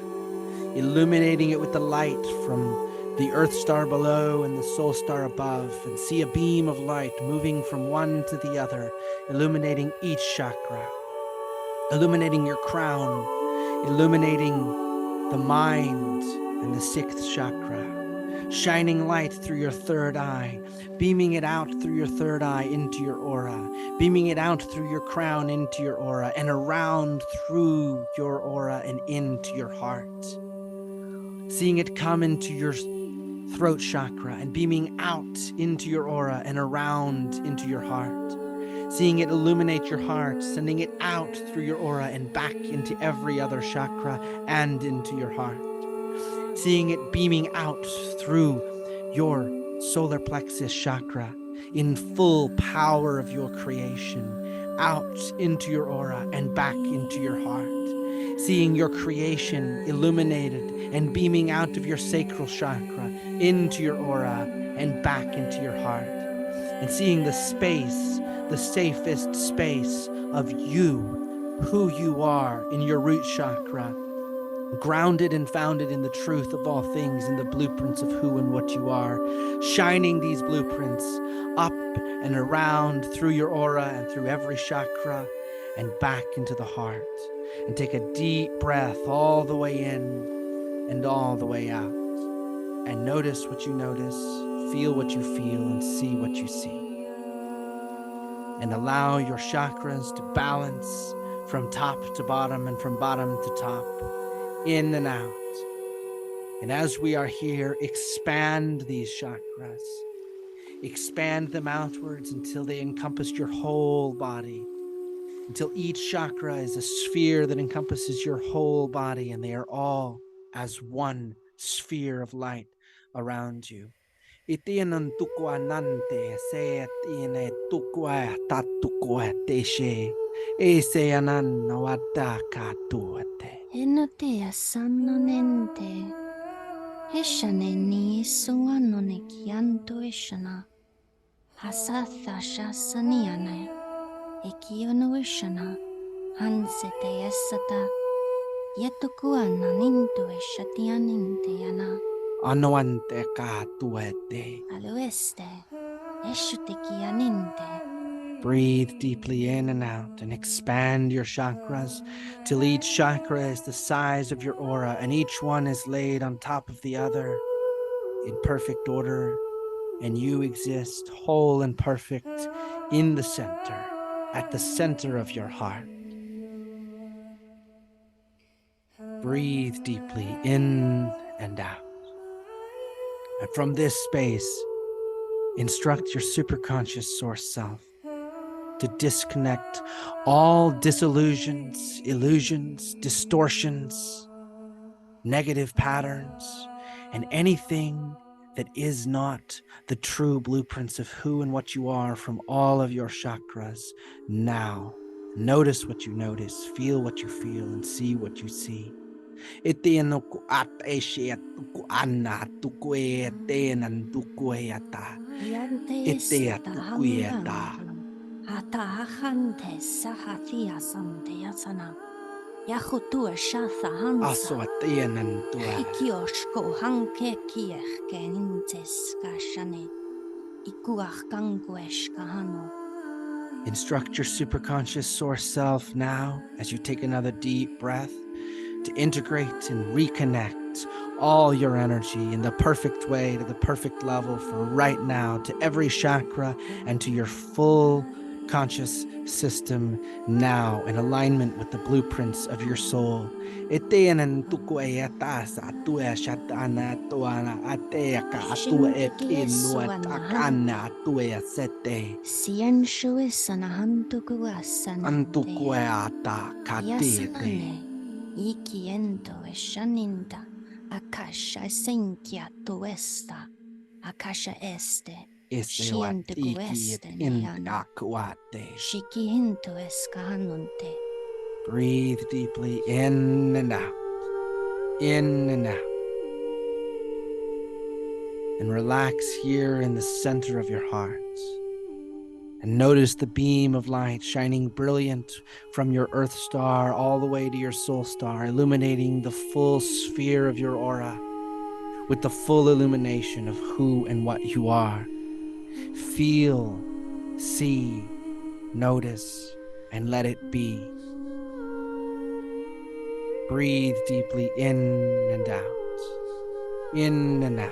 illuminating it with the light from the earth star below and the soul star above, and see a beam of light moving from one to the other, illuminating each chakra, illuminating your crown, illuminating the mind and the sixth chakra, shining light through your third eye, beaming it out through your third eye into your aura, beaming it out through your crown into your aura, and around through your aura and into your heart. Seeing it come into your throat chakra and beaming out into your aura and around into your heart. Seeing it illuminate your heart, sending it out through your aura and back into every other chakra and into your heart. Seeing it beaming out through your solar plexus chakra in full power of your creation, out into your aura and back into your heart. seeing your creation illuminated and beaming out of your sacral chakra into your aura and back into your heart, and seeing the space, the safest space of you, who you are in your root chakra, grounded and founded in the truth of all things, in the blueprints of who and what you are, shining these blueprints up and around through your aura and through every chakra and back into the heart. And take a deep breath all the way in and all the way out. And notice what you notice, feel what you feel, and see what you see. And allow your chakras to balance from top to bottom and from bottom to top, in and out. And as we are here, expand these chakras. Expand them outwards until they encompass your whole body, until each chakra is a sphere that encompasses your whole body, and they are all as one sphere of light around you. Itianan tukwa nante se atine tukwa tatukwa teshe ese anan nawata katuate. Enotea sanonente. Heshane ni sunganone kianto eshana. Hasatha shasaniane. Ekiono eshana. Hansete esata. Yetukuana ninto eshatianinte yana. Anoante katuete. Alueste. Eshutekianinte. Breathe deeply in and out and expand your chakras till each chakra is the size of your aura and each one is laid on top of the other in perfect order, and you exist whole and perfect in the center, at the center of your heart. Breathe deeply in and out. And from this space, instruct your superconscious source self to disconnect all disillusions, illusions, distortions, negative patterns, and anything that is not the true blueprints of who and what you are from all of your chakras now. Notice what you notice, feel what you feel, and see what you see. Yante seta hanganto. Hata hachante sahatia sante yasana. Yahutua shatha hansa. Ikioshko hanke kiech kenintes kashane. Ikuach kanguesh kahano. Instruct your superconscious source self now as you take another deep breath to integrate and reconnect all your energy in the perfect way to the perfect level for right now, to every chakra and to your full conscious system now, in alignment with the blueprints of your soul. Sienshu isanahantuku asanante. Yasanane. Ikiento eshaninda. Akasha senkia tuesta. Akasha este. Shientuku este neyana. Shikihinto eskahanunte. Breathe deeply in and out, in and out. And relax here in the center of your heart. And notice the beam of light shining brilliant from your earth star all the way to your soul star, illuminating the full sphere of your aura with the full illumination of who and what you are. Feel, see, notice, and let it be. Breathe deeply in and out, in and out.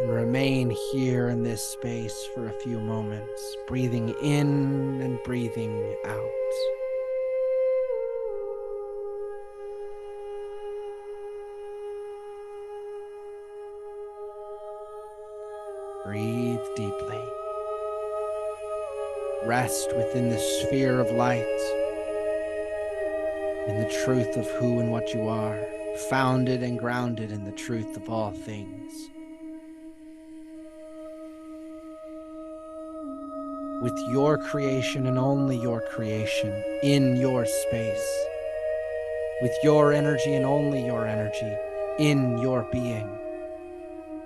And remain here in this space for a few moments, breathing in and breathing out. Breathe deeply. Rest within the sphere of light, in the truth of who and what you are, founded and grounded in the truth of all things. with your creation and only your creation in your space, with your energy and only your energy in your being,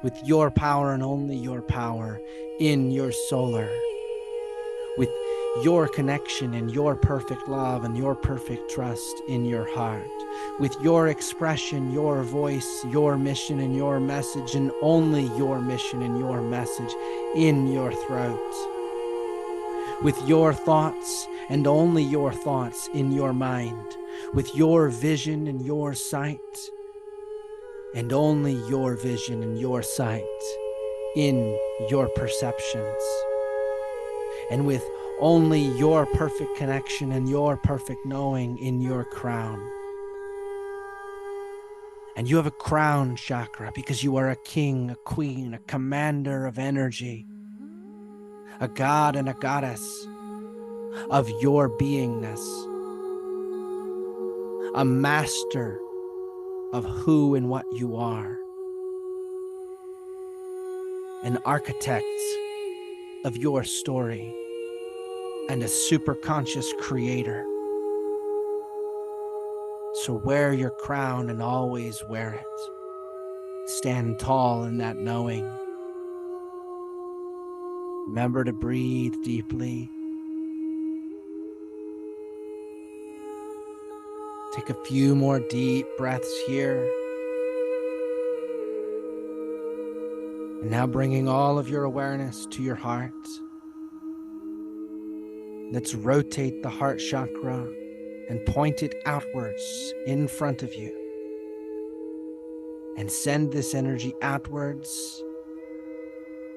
with your power and only your power in your solar, with your connection and your perfect love and your perfect trust in your heart, with your expression, your voice, your mission and your message, and only your mission and your message in your throat, with your thoughts and only your thoughts in your mind, with your vision and your sight, and only your vision and your sight in your perceptions, and with only your perfect connection and your perfect knowing in your crown. And you have a crown chakra because you are a king, a queen, a commander of energy, a god and a goddess of your beingness, a master of who and what you are, an architect of your story, and a super conscious creator. So wear your crown and always wear it. Stand tall in that knowing. Remember to breathe deeply. Take a few more deep breaths here. And now bringing all of your awareness to your heart. Let's rotate the heart chakra and point it outwards in front of you. And send this energy outwards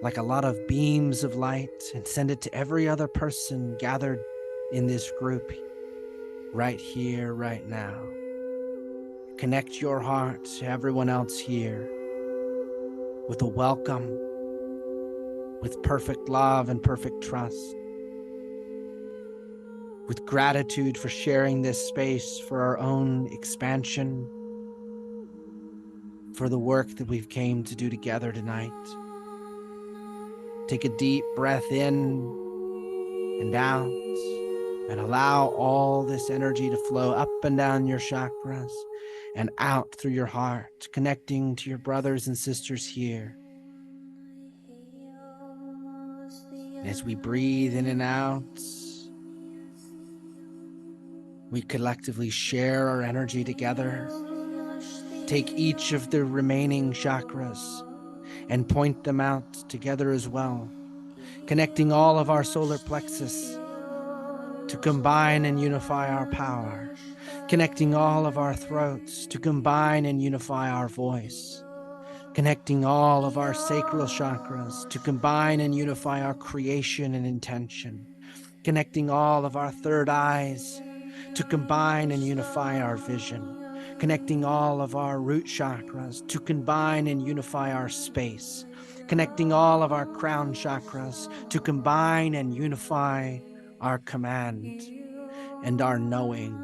like a lot of beams of light, and send it to every other person gathered in this group right here, right now. Connect your heart to everyone else here with a welcome, with perfect love and perfect trust, with gratitude for sharing this space for our own expansion, for the work that we've came to do together tonight. Take a deep breath in and out, and allow all this energy to flow up and down your chakras and out through your heart, connecting to your brothers and sisters here. And as we breathe in and out, we collectively share our energy together. Take each of the remaining chakras and point them out together as well, connecting all of our solar plexus to combine and unify our power, connecting all of our throats to combine and unify our voice, connecting all of our sacral chakras to combine and unify our creation and intention, connecting all of our third eyes to combine and unify our vision, connecting all of our root chakras to combine and unify our space, connecting all of our crown chakras to combine and unify our command and our knowing,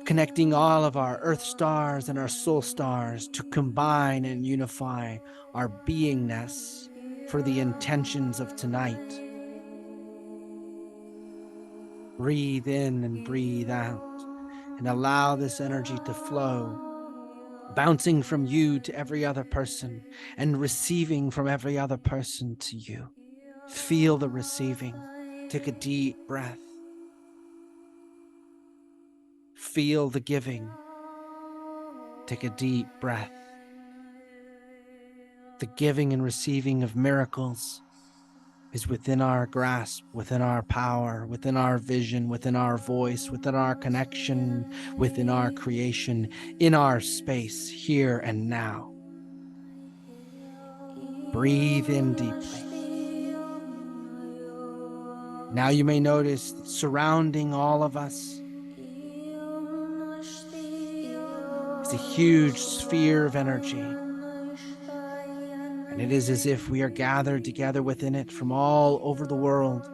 connecting all of our earth stars and our soul stars to combine and unify our beingness for the intentions of tonight. Breathe in and breathe out, and allow this energy to flow, bouncing from you to every other person and receiving from every other person to you. Feel the receiving. Take a deep breath. Feel the giving. Take a deep breath. The giving and receiving of miracles is within our grasp, within our power, within our vision, within our voice, within our connection, within our creation, in our space, here and now. Breathe in deeply. Now you may notice that surrounding all of us is a huge sphere of energy. And it is as if we are gathered together within it from all over the world.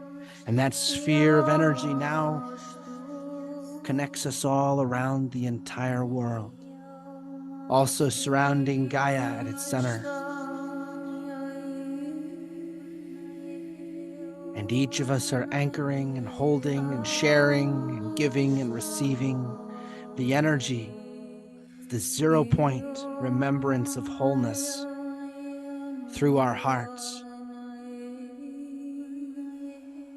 And that sphere of energy now connects us all around the entire world, also surrounding Gaia at its center. And each of us are anchoring and holding and sharing and giving and receiving the energy, the 0 point remembrance of wholeness through our hearts.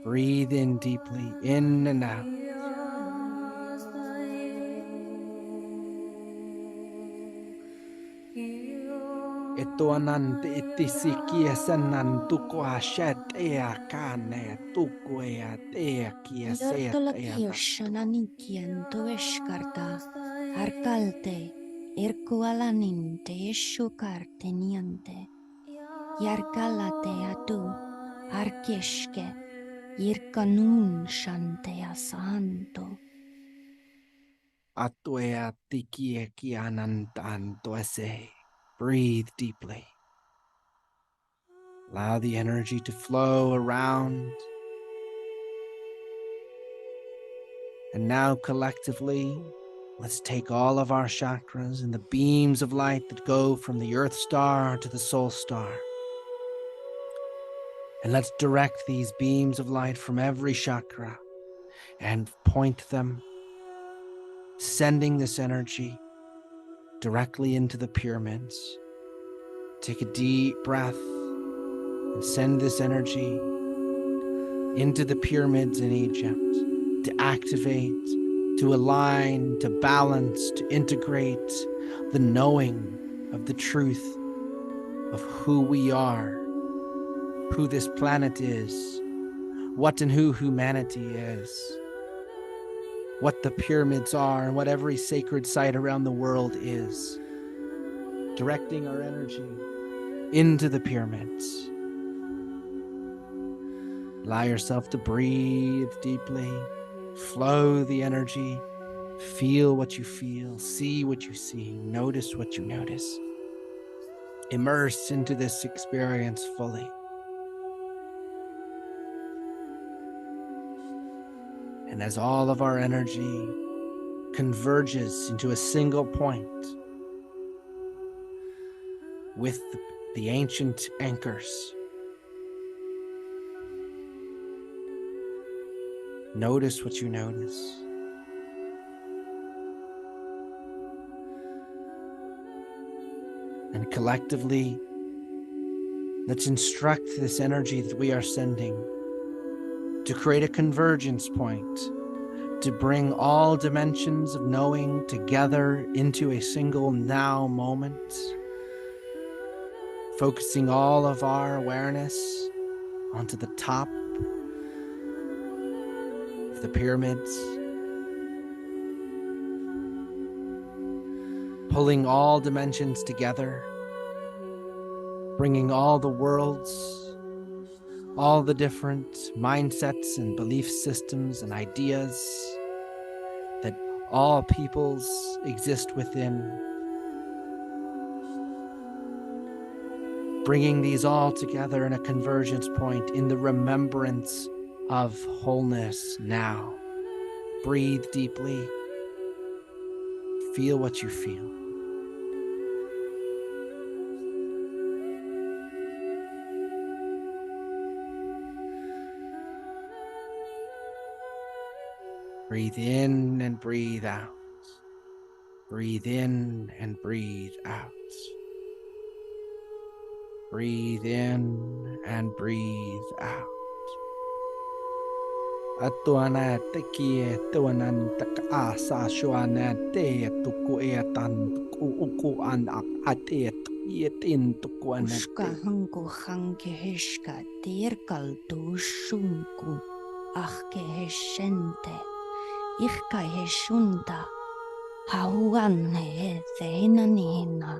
Breathe in deeply, in and out. Etoanan te itisikia sanan tukua shed ea kane tukuea tea kia seat ea ta. Kianto eskarta, arkalte, irkualaninte eshukarte niente, yarkalate atu, arkeske, irkanun shante asanto. Atuea tikie kianan toese. Breathe deeply. Allow the energy to flow around. And now collectively, let's take all of our chakras and the beams of light that go from the earth star to the soul star. And let's direct these beams of light from every chakra and point them, sending this energy directly into the pyramids. Take a deep breath and send this energy into the pyramids in Egypt to activate, to align, to balance, to integrate the knowing of the truth of who we are, who this planet is, what and who humanity is, what the pyramids are, and what every sacred site around the world is. Directing our energy into the pyramids. Allow yourself to breathe deeply, flow the energy, feel what you feel, see what you see, notice what you notice. Immerse into this experience fully. And as all of our energy converges into a single point with the ancient anchors, notice what you notice. And collectively, let's instruct this energy that we are sending to create a convergence point, to bring all dimensions of knowing together into a single now moment, focusing all of our awareness onto the top of the pyramids, pulling all dimensions together, bringing all the worlds, all the different mindsets and belief systems and ideas that all peoples exist within, bringing these all together in a convergence point in the remembrance of wholeness now. Breathe deeply. Feel what you feel. Breathe in and breathe out. Breathe in and breathe out. Breathe in and breathe out. Atuana tekie tuanan taka asa shuana te tuku eatan uku anak atet yetin tukuana Ushka hangu hange heshka tirkal tu shunku ahke heshente ihka heshunta hauanne theinanina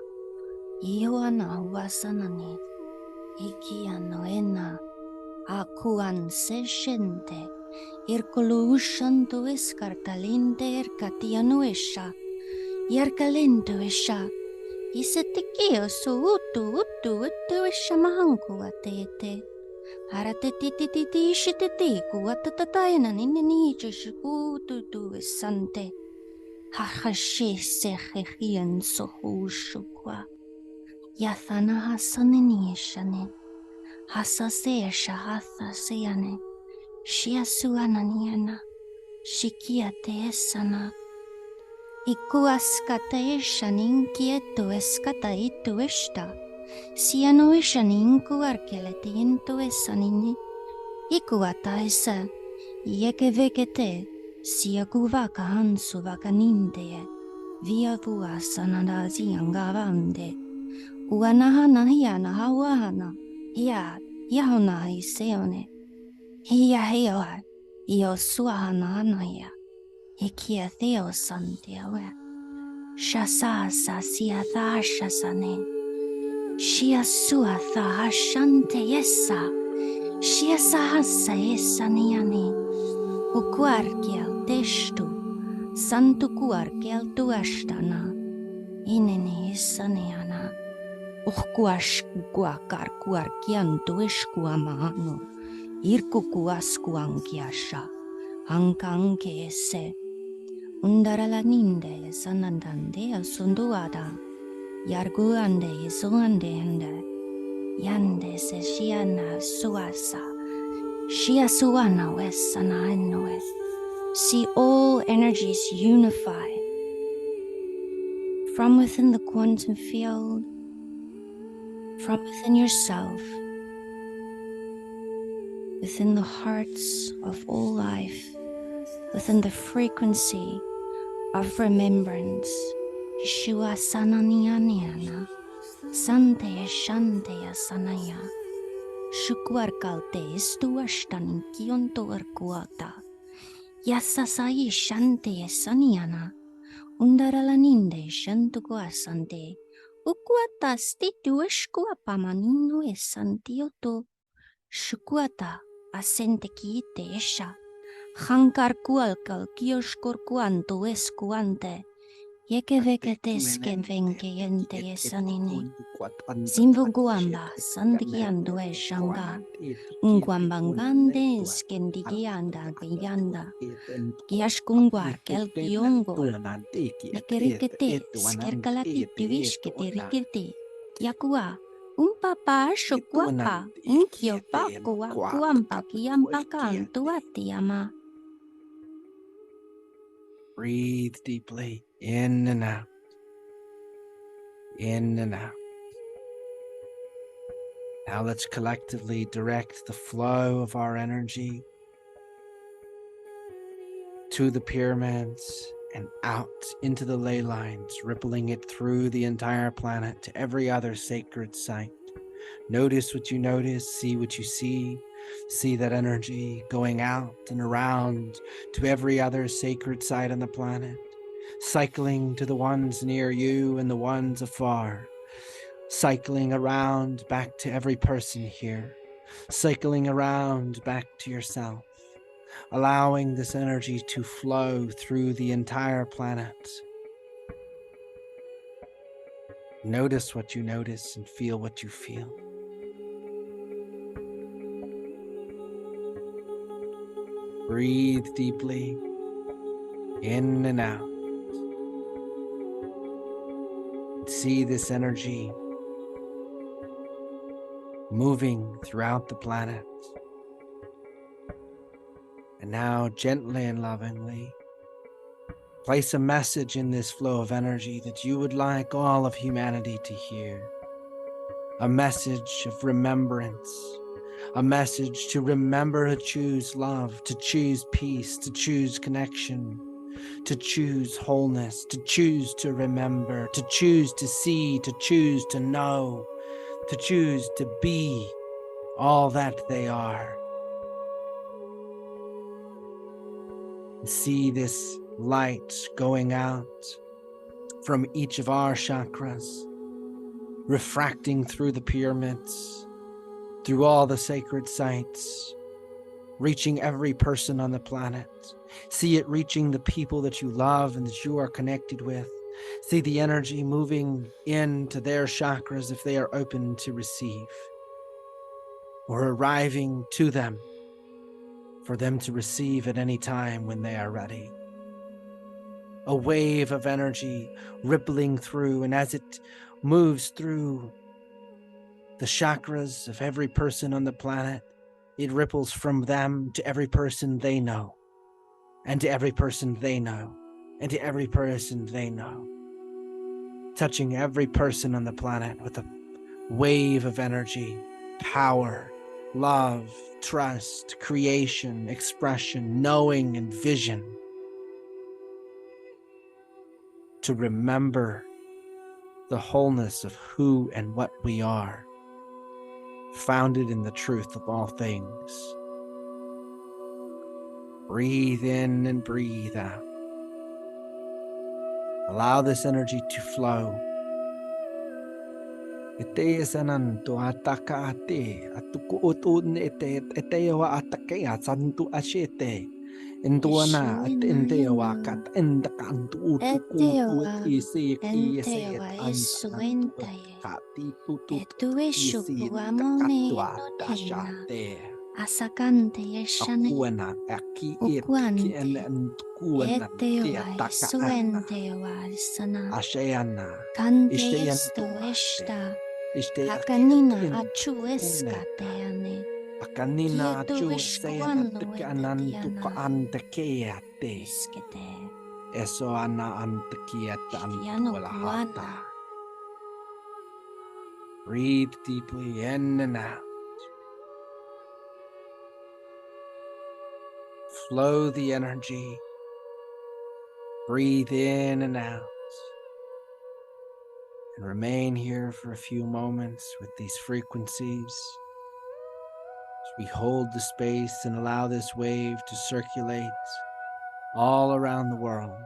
ihuana huasanani ikianoena akuan seshente irkoluushantu iskartalinte irkatianuesha yarkalintuesha Isetikio utu shamahanku atete. Aratetititi shitetiku atatataina ninini chishiku tu sante. Hahashi sehehian sohushukwa. Yathana hasanini shane. Hasasesha hathasiane. Shia suananiana. Shikia te sana. Ikuaskata ishanin kieto eskata itu esta. Siano ishanin kuarkelete into esanini. Ikuata esa. Yeke vekete. Sia kuvaka hansu vakaninde. Via vua sanadazi angavande. Uanahana hiana hawahana. Hia. Yahona hiseone. Hia heoa. Io suahana hanaia. Hikia theo santiawe. Shasa sasia tha shasane. Shia sua tha shante yesa. Shia sahasa esa niani. Ukuarkiel testu. Santu kuarkiel tuastana. Ineni esa niana. Uhkuash kuakar kuarkian tueskua mahano. Irku kuaskuankiasha. Ankanke ese. Undarala ninde sanandande asunduada. Yarguande isoande ende. Yande se shiana suasa. Shia suana wesana enoe. See all energies unify from within the quantum field, from within yourself, within the hearts of all life, within the frequency of remembrance. Yeshua sananianiana, sante shante sanaya, shukwar kalte istuashtanin kionto arkuata, yasasai shante saniana, undaralaninde shantukua sante, ukwata stitu eshkua pamanino esantioto, shukwata asente kiite esha, hankar kualkal kioskor kuanto eskuante, Yeke vekete skenvenke yente yesanini. Simvuguamba sandigiando e shanga. Ungwambangande skendigianda giyanda. Giashkungwar kel giongo. Yekerikete skerkalati divishkete rikete. Yakua. Umpapa shokwapa. Unkiopa kuampa kiampaka antuati ama. Breathe deeply in and out. In and out. Now let's collectively direct the flow of our energy to the pyramids and out into the ley lines, rippling it through the entire planet to every other sacred site. Notice what you notice, see what you see that energy going out and around to every other sacred site on the planet, cycling to the ones near you and the ones afar, cycling around back to every person here, cycling around back to yourself, allowing this energy to flow through the entire planet. Notice what you notice and feel what you feel. Breathe deeply in and out. See this energy moving throughout the planet. And now, gently and lovingly, place a message in this flow of energy that you would like all of humanity to hear. A message of remembrance. A message to remember to choose love, to choose peace, to choose connection, to choose wholeness, to choose to remember, to choose to see, to choose to know, to choose to be all that they are. See this light going out from each of our chakras, refracting through the pyramids, through all the sacred sites, reaching every person on the planet. See it reaching the people that you love and that you are connected with. See the energy moving into their chakras if they are open to receive, or arriving to them for them to receive at any time when they are ready. A wave of energy rippling through, and as it moves through the chakras of every person on the planet, It ripples from them to every person they know, and to every person they know, and to every person they know, touching every person on the planet with a wave of energy, power, love, trust, creation, expression, knowing, and vision. To remember the wholeness of who and what we are, founded in the truth of all things. Breathe in and breathe out. Allow this energy to flow. Ete sananto ataka ate atuku utun ete wa atake asantu ashete. Entuana at entewa kat endakantu utuku Etewa, isi ese entewa, esu antu entaye. kati tutu Etu eshu isi puamone katua enonena. dashate. Asakante yeshane. Akuana aki Ukuante. and kuana Etewa, taka esu ana entewa, sana. asheana Kante ishteyan esto tuate esta. ishte Kakanina akiatin achu uneta eskateane. akanina Kieto achu seyan eskuano atkanan tuka etetiana. antekeate Iskete. eso ana antekiata Shriano antualahata. kuana. Breathe deeply in and out. Flow the energy. Breathe in and out. And remain here for a few moments with these frequencies. As we hold the space and allow this wave to circulate all around the world.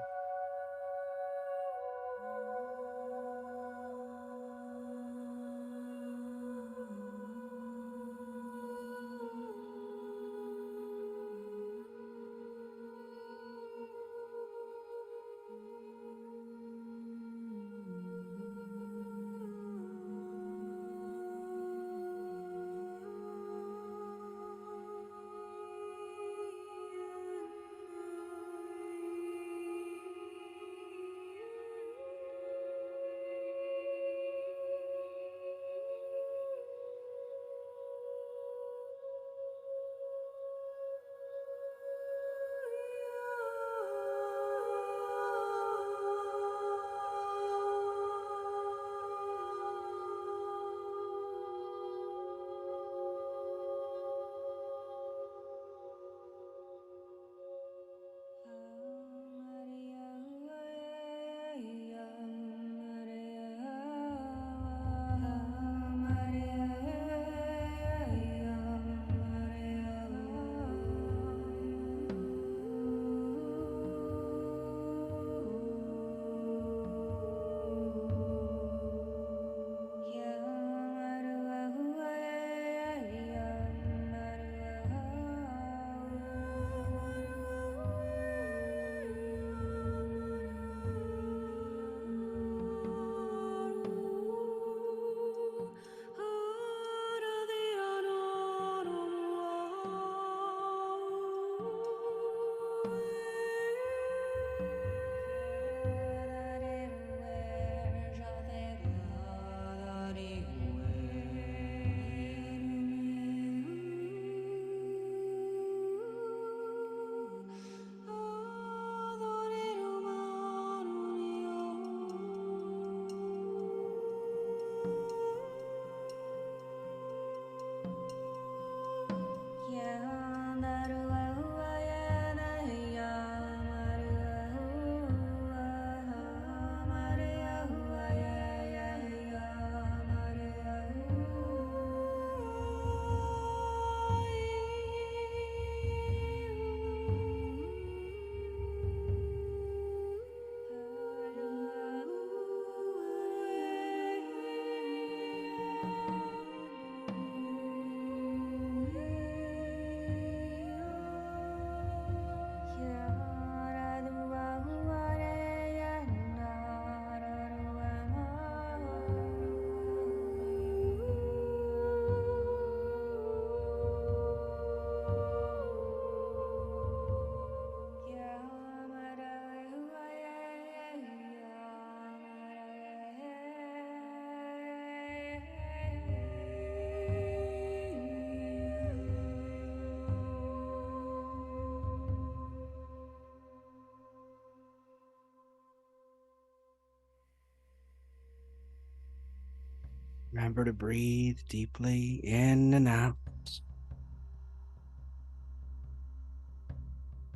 Remember to breathe deeply in and out,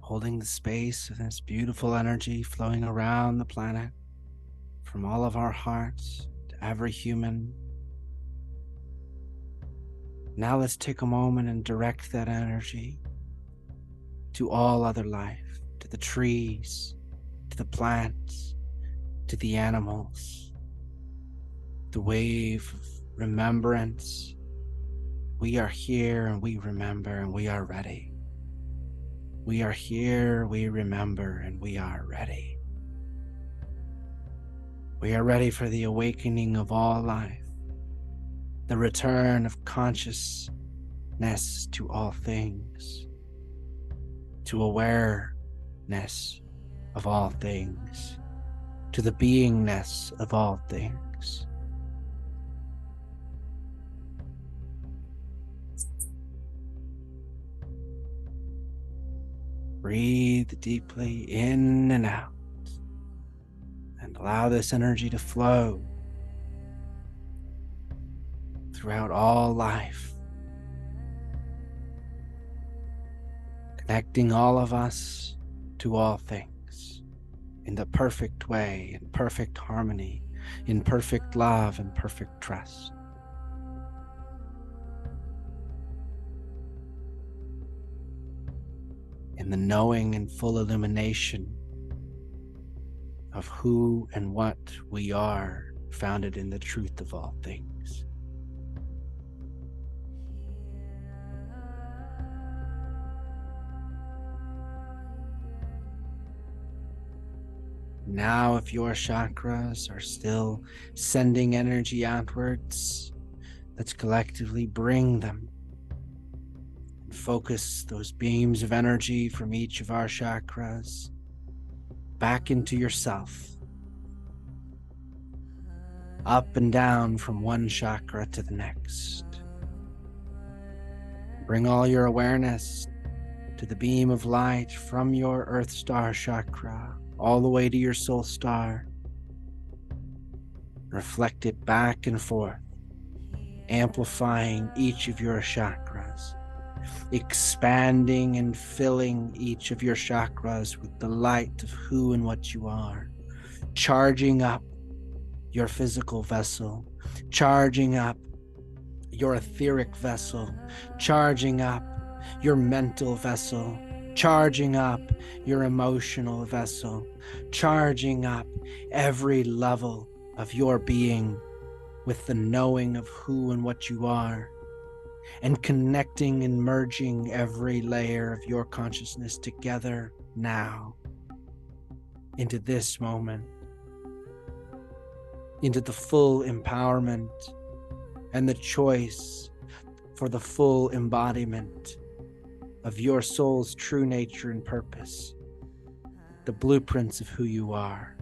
holding the space of this beautiful energy flowing around the planet from all of our hearts to every human. Now let's take a moment and direct that energy to all other life, to the trees, to the plants, to the animals. The wave of remembrance. We are here and we remember and we are ready. We are here, we remember, and we are ready. We are ready for the awakening of all life, the return of consciousness to all things, to awareness of all things, to the beingness of all things. Breathe deeply in and out, and allow this energy to flow throughout all life, connecting all of us to all things in the perfect way, in perfect harmony, in perfect love and perfect trust. In the knowing and full illumination of who and what we are, founded in the truth of all things. Now, if your chakras are still sending energy outwards, let's collectively bring them and focus those beams of energy from each of our chakras back into yourself, up and down from one chakra to the next. Bring all your awareness to the beam of light from your Earth Star chakra all the way to your soul star. Reflect it back and forth, amplifying each of your chakras, expanding and filling each of your chakras with the light of who and what you are, charging up your physical vessel, charging up your etheric vessel, charging up your mental vessel, charging up your emotional vessel, charging up every level of your being with the knowing of who and what you are, and connecting and merging every layer of your consciousness together now into this moment, into the full empowerment and the choice for the full embodiment of your soul's true nature and purpose, the blueprints of who you are.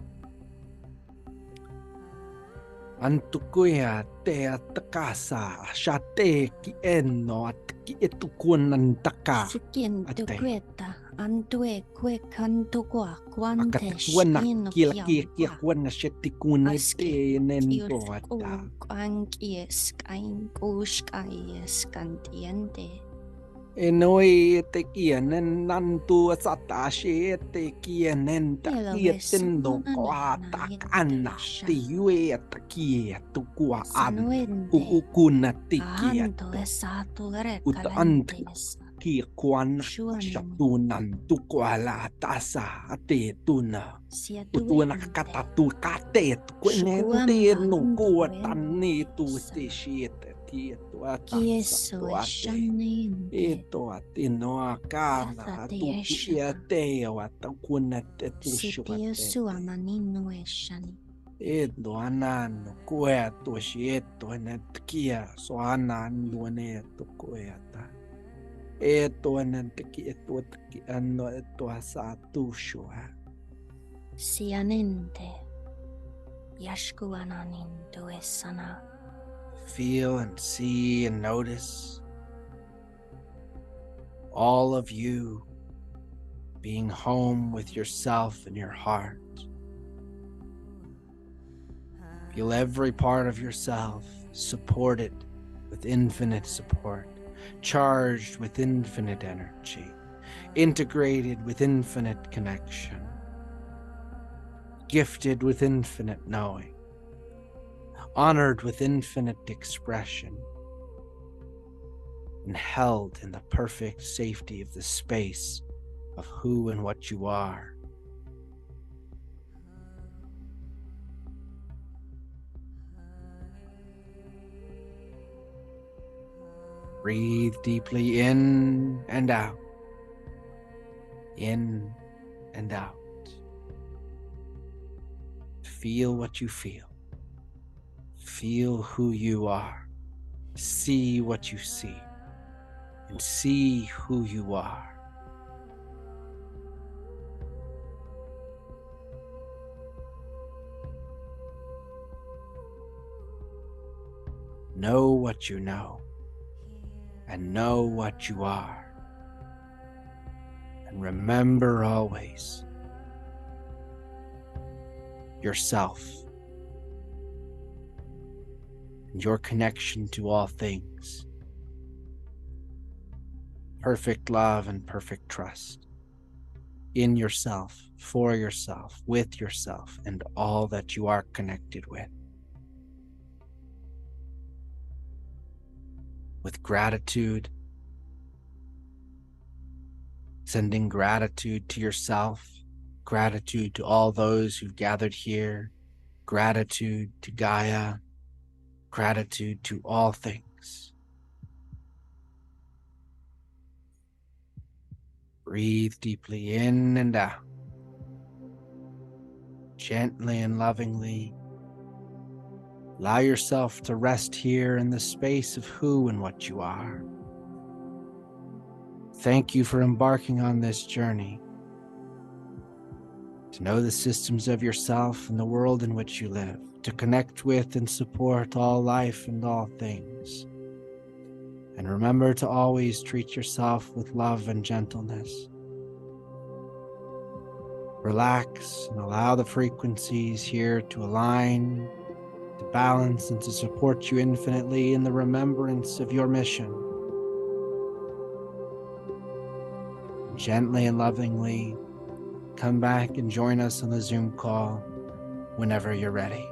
Antukuya te atakasa shate ki eno at ki etukunan taka Sikin ate tukweta antue kwe kantukwa kwante akatuana shino kilaki kiampa. kwana shetikune te nento Kius ata ankies kain kuskaies kantiente. enoi te kienen nantu asata she te kienen ta Hello, kietendo Vesuna koata Nana, kana Yetesha. te yue atakia tukua an Sanuende. ukukuna tikia Ahanto esatu ut ant rekalentes. ki kwan Shuan shatunan tukwala tasa ate tuna utuana siatuente. katatu kate kwenen te no kuatan ni tu te shiete tieto atasa Kieso to ate eshanente. eto atino akana Athate tu eshata. kiete wata kunete tu Sitia shwate suamanino eshani. edo anano kueto shieto enetkia so anando neto kueta eto enetki eto tki ano eto asatu shwa Sianente. Yashkuananinto esana. feel and see and notice all of you being home with yourself and your heart. Feel every part of yourself supported with infinite support, charged with infinite energy, integrated with infinite connection, gifted with infinite knowing, honored with infinite expression, and held in the perfect safety of the space of who and what you are. Breathe deeply in and out, in and out. Feel what you feel. Feel who you are. See what you see, and see who you are. Know what you know, and know what you are. And remember always yourself and your connection to all things. Perfect love and perfect trust in yourself, for yourself, with yourself, and all that you are connected with. With gratitude, sending gratitude to yourself, gratitude to all those who've gathered here, gratitude to Gaia, gratitude to all things. Breathe deeply in and out, gently and lovingly. Allow yourself to rest here in the space of who and what you are. Thank you for embarking on this journey to know the systems of yourself and the world in which you live, to connect with and support all life and all things. And remember to always treat yourself with love and gentleness. Relax and allow the frequencies here to align, to balance, and to support you infinitely in the remembrance of your mission. Gently and lovingly, come back and join us on the Zoom call whenever you're ready.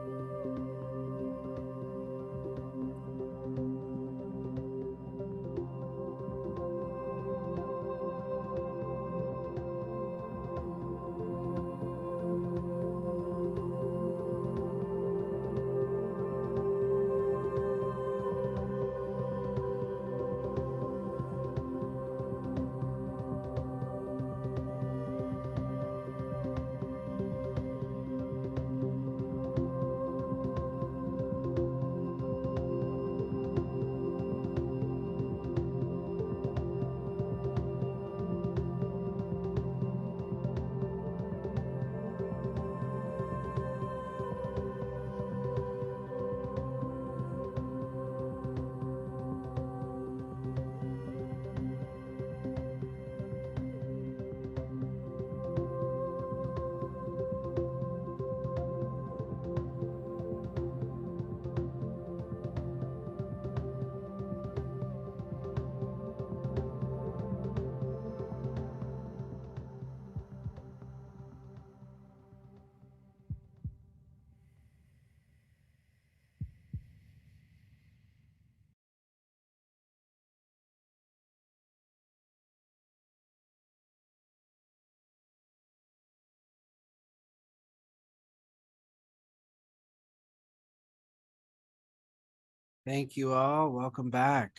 Thank you all. Welcome back.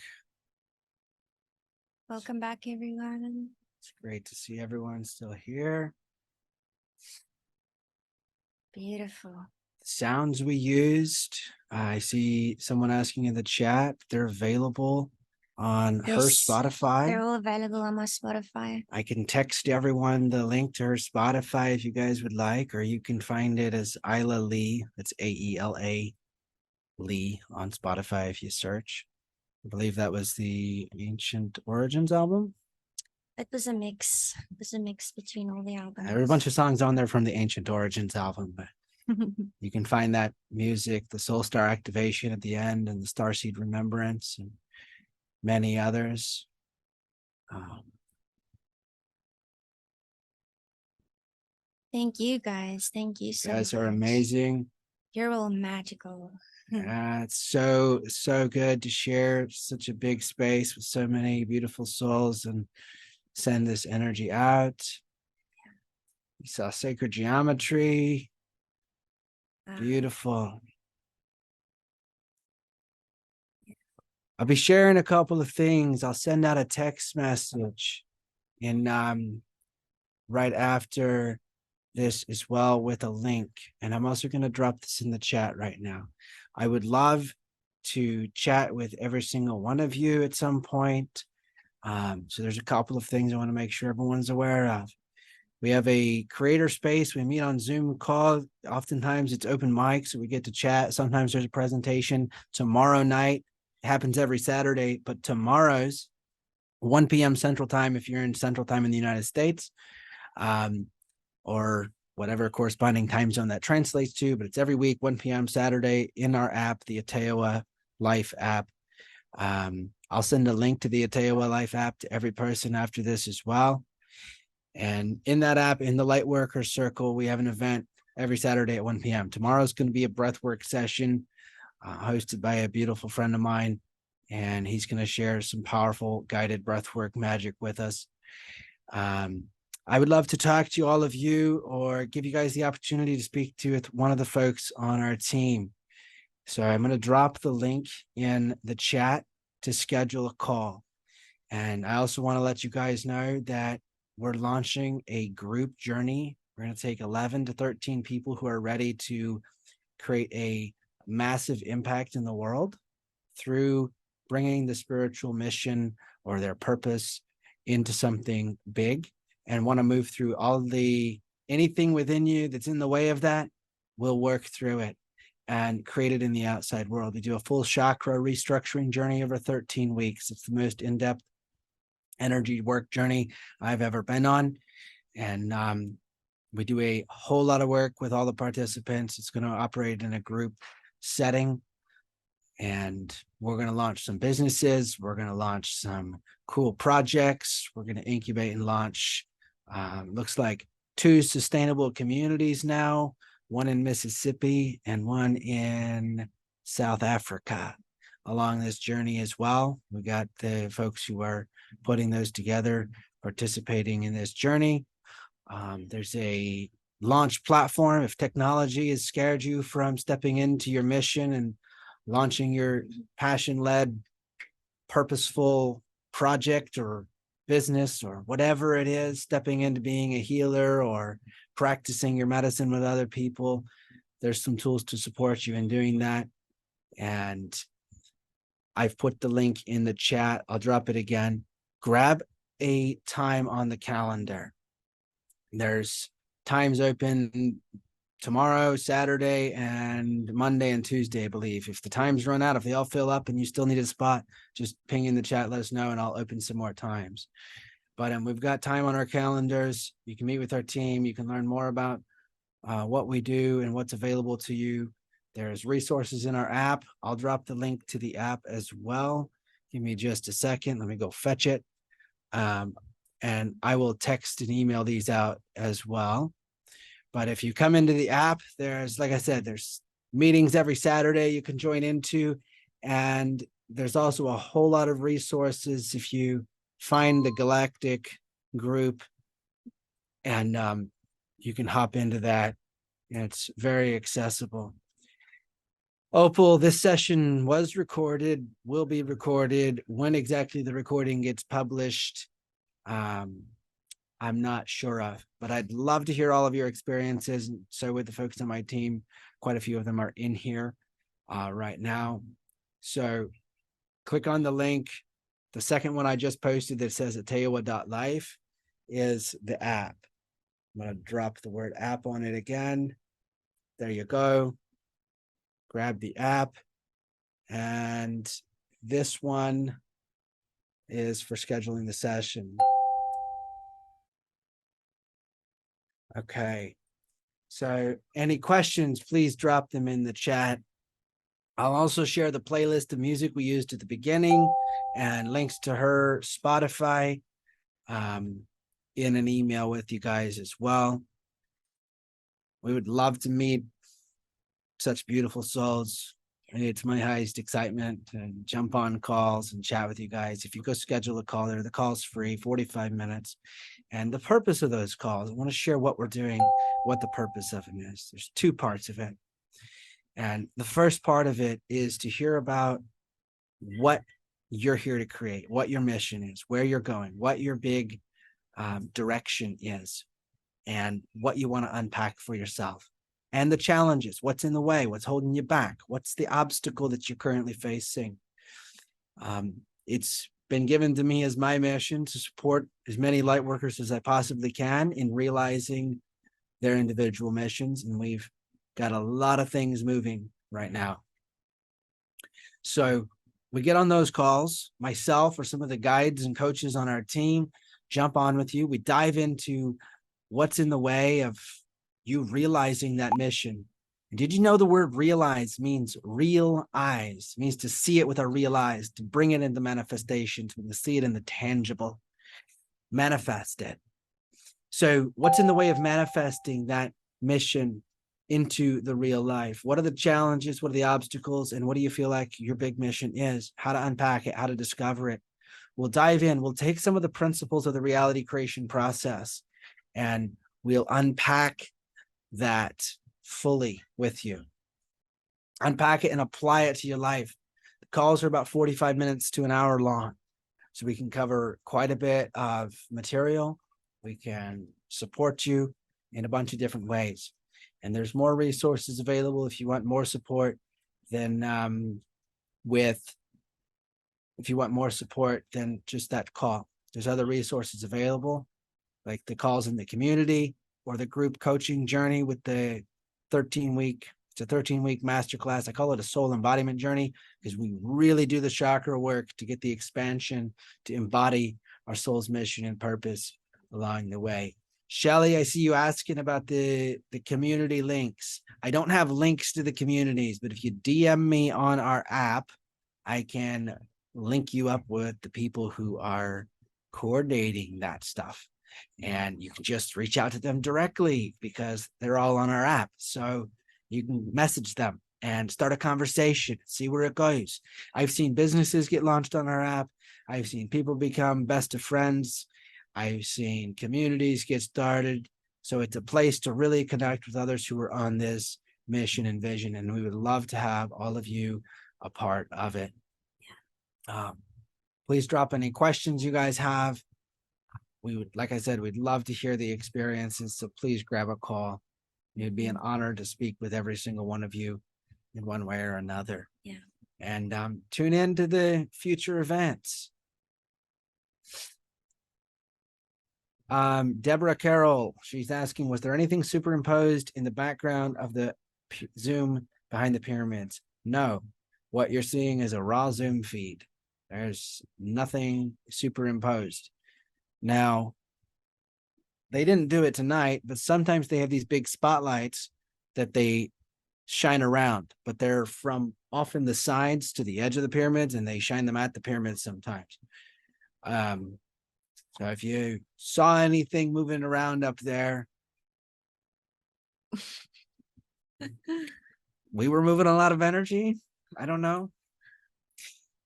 Welcome back, everyone. It's great to see everyone still here. Beautiful. Sounds we used. I see someone asking in the chat. They're available on her Yes, Spotify. They're all available on my Spotify. I can text everyone the link to her Spotify if you guys would like, or you can find it as Aela Lee. It's Aela Lee on Spotify if you search. I believe that was the Ancient Origins album. It was a mix. It was a mix between all the albums. There were a bunch of songs on there from the Ancient Origins album, but You can find that music, the Soul Star activation at the end, and the Starseed Remembrance, and many others. Thank you guys. Thank you so You guys are much. amazing. You're all magical. It's so good to share such a big space with so many beautiful souls and send this energy out. You saw sacred geometry. Beautiful. I'll be sharing a couple of things. I'll send out a text message and right after this as well with a link. And I'm also going to drop this in the chat right now. I would love to chat with every single one of you at some point. So there's a couple of things I want to make sure everyone's aware of. We have a creator space. We meet on Zoom call. Oftentimes it's open mic, so we get to chat. Sometimes there's a presentation. Tomorrow night, it happens every Saturday, but tomorrow's 1 p.m. Central Time if you're in Central Time in the United States, or whatever corresponding time zone that translates to, but it's every week, 1 p.m. Saturday in our app, the Aela Life app. I'll send a link to the Aela Life app to every person after this as well. And in that app, in the Lightworker Circle, we have an event every Saturday at 1 p.m. Tomorrow's going to be a breathwork session hosted by a beautiful friend of mine, and he's going to share some powerful guided breathwork magic with us. I would love to talk to all of you or give you guys the opportunity to speak to one of the folks on our team. So I'm going to drop the link in the chat to schedule a call. And I also want to let you guys know that we're launching a group journey. We're going to take 11 to 13 people who are ready to create a massive impact in the world through bringing the spiritual mission or their purpose into something big, and want to move through anything within you that's in the way of that. We'll work through it and create it in the outside world. We do a full chakra restructuring journey over 13 weeks. It's the most in-depth energy work journey I've ever been on. And we do a whole lot of work with all the participants. It's going to operate in a group setting. And we're going to launch some businesses. We're going to launch some cool projects. We're going to incubate and launch, looks like 2 sustainable communities now, one in Mississippi and one in South Africa along this journey as well. We got the folks who are putting those together, participating in this journey. There's a launch platform. If technology has scared you from stepping into your mission and launching your passion-led, purposeful project or business or whatever it is, stepping into being a healer or practicing your medicine with other people, there's some tools to support you in doing that. And I've put the link in the chat. I'll drop it again. Grab a time on the calendar. There's times open tomorrow, Saturday, and Monday and Tuesday, I believe. If the times run out, if they all fill up and you still need a spot, just ping in the chat, let us know, and I'll open some more times. But we've got time on our calendars. You can meet with our team. You can learn more about what we do and what's available to you. There's resources in our app. I'll drop the link to the app as well. Give me just a second. Let me go fetch it. And I will text and email these out as well. But if you come into the app, there's, like I said, there's meetings every Saturday you can join into. And there's also a whole lot of resources if you find the Galactic group, and you can hop into that. And it's very accessible. Opal, this session was recorded, will be recorded. When exactly the recording gets published, I'm not sure of, but I'd love to hear all of your experiences. So with the folks on my team, quite a few of them are in here right now. So click on the link. The second one I just posted that says atewa.life is the app. I'm going to drop the word app on it again. There you go. Grab the app. And this one is for scheduling the session. Okay. So any questions, please drop them in the chat. I'll also share the playlist of music we used at the beginning and links to her Spotify in an email with you guys as well. We would love to meet such beautiful souls. It's my highest excitement to jump on calls and chat with you guys. If you go schedule a call there, the call's free, 45 minutes. And the purpose of those calls, I want to share what we're doing, what the purpose of it is. There's two parts of it. And the first part of it is to hear about what you're here to create, what your mission is, where you're going, what your big direction is, and what you want to unpack for yourself. And the challenges, what's in the way, what's holding you back, what's the obstacle that you're currently facing. It's been given to me as my mission to support as many light workers as I possibly can in realizing their individual missions. And we've got a lot of things moving right now. So we get on those calls, myself or some of the guides and coaches on our team jump on with you. We dive into what's in the way of you realizing that mission. And did you know the word realize means real eyes, means to see it with our real eyes, to bring it into manifestation, to see it in the tangible, manifest it. So what's in the way of manifesting that mission into the real life? What are the challenges? What are the obstacles? And what do you feel like your big mission is? How to unpack it, how to discover it. We'll dive in. We'll take some of the principles of the reality creation process and we'll unpack that fully with you. Unpack it and apply it to your life. The calls are about 45 minutes to an hour long. So we can cover quite a bit of material. We can support you in a bunch of different ways. And there's more resources available if you want more support than if you want more support than just that call. There's other resources available, like the calls in the community or the group coaching journey with the 13-week, it's a 13-week masterclass. I call it a soul embodiment journey because we really do the chakra work to get the expansion, to embody our soul's mission and purpose along the way. Shelly, I see you asking about the community links. I don't have links to the communities, but if you DM me on our app, I can link you up with the people who are coordinating that stuff. And you can just reach out to them directly because they're all on our app. So you can message them and start a conversation, see where it goes. I've seen businesses get launched on our app. I've seen people become best of friends. I've seen communities get started. So it's a place to really connect with others who are on this mission and vision. And we would love to have all of you a part of it. Please drop any questions you guys have. We would, like I said, we'd love to hear the experiences. So please grab a call. It'd be an honor to speak with every single one of you in one way or another. Yeah. And tune in to the future events. Deborah Carroll, she's asking, was there anything superimposed in the background of the Zoom behind the pyramids? No. What you're seeing is a raw Zoom feed. There's nothing superimposed. Now, they didn't do it tonight, but sometimes they have these big spotlights that they shine around, but they're from often the sides to the edge of the pyramids, and they shine them at the pyramids sometimes. So if you saw anything moving around up there, we were moving a lot of energy. I don't know.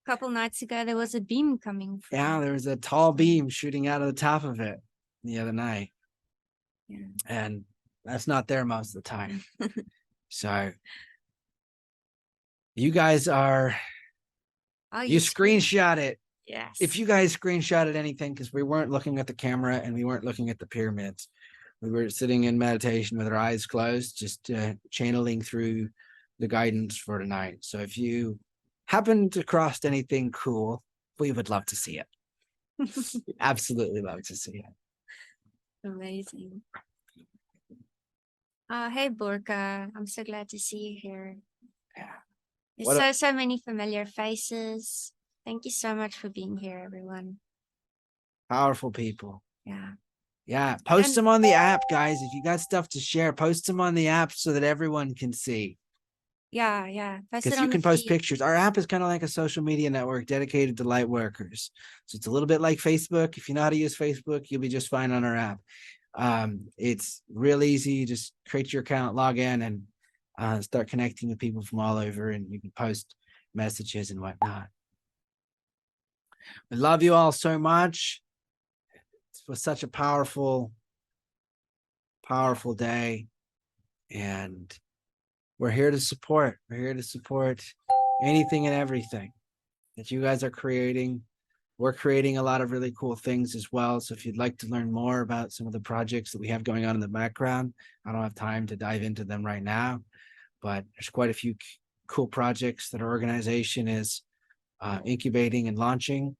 A couple nights ago, there was a beam coming from. Yeah, there was a tall beam shooting out of the top of it the other night. Yeah. And that's not there most of the time. So you guys are, you screenshot it. Yes. If you guys screenshotted anything, because we weren't looking at the camera and we weren't looking at the pyramids. We were sitting in meditation with our eyes closed, just channeling through the guidance for tonight. So if you happen to cross anything cool, we would love to see it. Absolutely love to see it. Amazing. Hey, Borka. I'm so glad to see you here. Yeah. There's so many familiar faces. Thank you so much for being here, everyone. Powerful people. Yeah. Yeah, post And them on the app, guys. If you got stuff to share, post them on the app so that everyone can see. yeah, post it Because you on the can post feed. pictures. Our app is kind of like a social media network dedicated to light workers. So it's a little bit like Facebook. If you know how to use Facebook, you'll be just fine on our app. It's real easy. You just create your account, log in, and start connecting with people from all over, and you can post messages and whatnot. I love you all so much. It was such a powerful day, and we're here to support. We're here to support anything and everything that you guys are creating. We're creating a lot of really cool things as well. So if you'd like to learn more about some of the projects that we have going on in the background, I don't have time to dive into them right now, but there's quite a few cool projects that our organization is incubating and launching.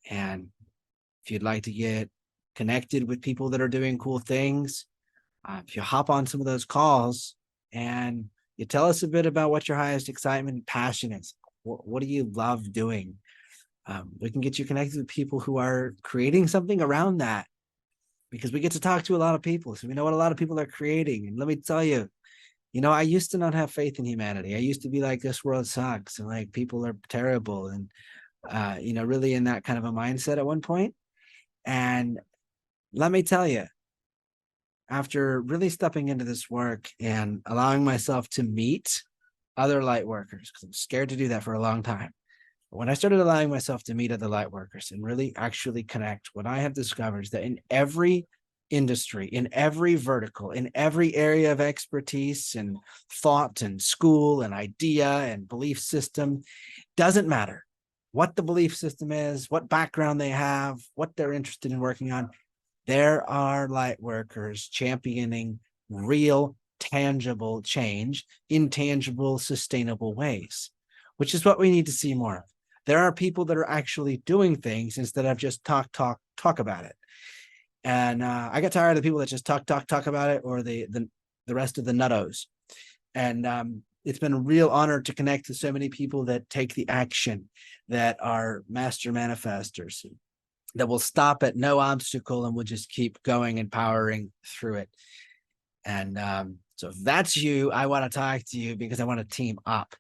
And if you'd like to get connected with people that are doing cool things, if you hop on some of those calls and you tell us a bit about what your highest excitement and passion is, what do you love doing? We can get you connected with people who are creating something around that, because we get to talk to a lot of people. So we know what a lot of people are creating. And let me tell you, I used to not have faith in humanity. I used to be like, this world sucks and like people are terrible. And, really in that kind of a mindset at one point. And let me tell you, after really stepping into this work and allowing myself to meet other light workers, because I'm scared to do that for a long time. But when I started allowing myself to meet other light workers and really actually connect, what I have discovered is that in every industry, in every vertical, in every area of expertise and thought and school and idea and belief system, doesn't matter what the belief system is, what background they have, what they're interested in working on. There are light workers championing real, tangible change in tangible, sustainable ways, which is what we need to see more of. There are people that are actually doing things instead of just talk about it. And I got tired of the people that just talk about it, or the rest of the nuttos. And it's been a real honor to connect to so many people that take the action, that are master manifestors, that will stop at no obstacle and will just keep going and powering through it. And so if that's you, I want to talk to you because I want to team up.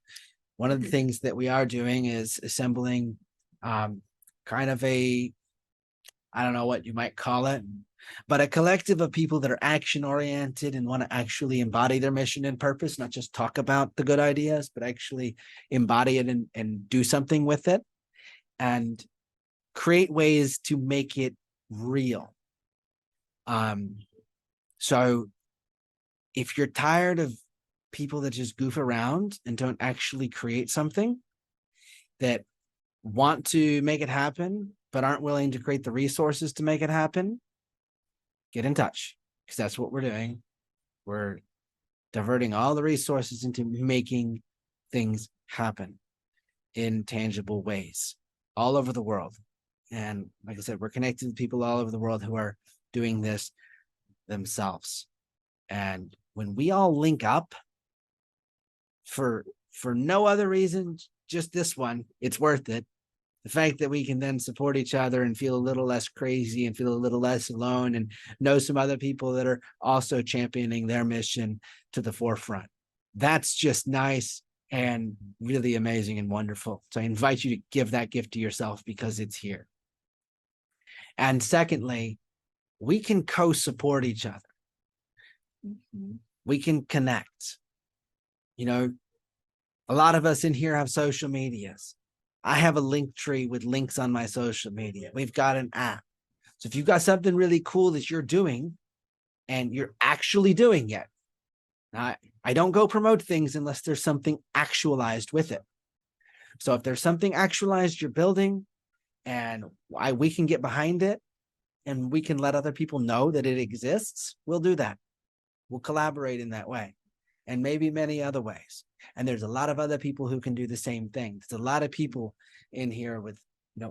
One of the things that we are doing is assembling kind of a, I don't know what you might call it, but a collective of people that are action oriented and want to actually embody their mission and purpose, not just talk about the good ideas, but actually embody it and do something with it. And create ways to make it real. So if you're tired of people that just goof around and don't actually create something, that want to make it happen, but aren't willing to create the resources to make it happen, get in touch, because that's what we're doing. We're diverting all the resources into making things happen in tangible ways all over the world. And like I said, we're connected with people all over the world who are doing this themselves. And when we all link up for no other reason, just this one, it's worth it. The fact that we can then support each other and feel a little less crazy and feel a little less alone and know some other people that are also championing their mission to the forefront. That's just nice and really amazing and wonderful. So I invite you to give that gift to yourself because it's here. And secondly, we can co-support each other. Mm-hmm. We can connect. A lot of us in here have social medias. I have a link tree with links on my social media. We've got an app. So if you've got something really cool that you're doing and you're actually doing it, I don't go promote things unless there's something actualized with it. So if there's something actualized you're building and we can get behind it and we can let other people know that it exists, we'll do that. We'll collaborate in that way, and maybe many other ways. And there's a lot of other people who can do the same thing. There's a lot of people in here with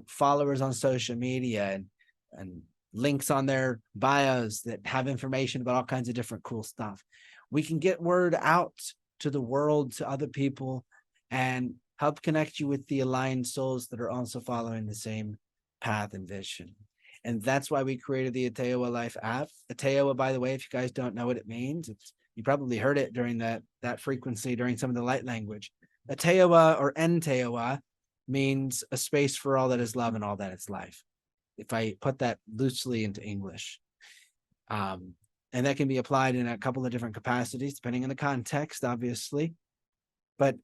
followers on social media and links on their bios that have information about all kinds of different cool stuff. We can get word out to the world, to other people, and help connect you with the aligned souls that are also following the same path and vision. And that's why we created the Ateoa Life app. Ateoa, by the way, if you guys don't know what it means, you probably heard it during that frequency during some of the light language. Ateoa or Enteoa means a space for all that is love and all that is life, if I put that loosely into English. And that can be applied in a couple of different capacities, depending on the context, obviously. But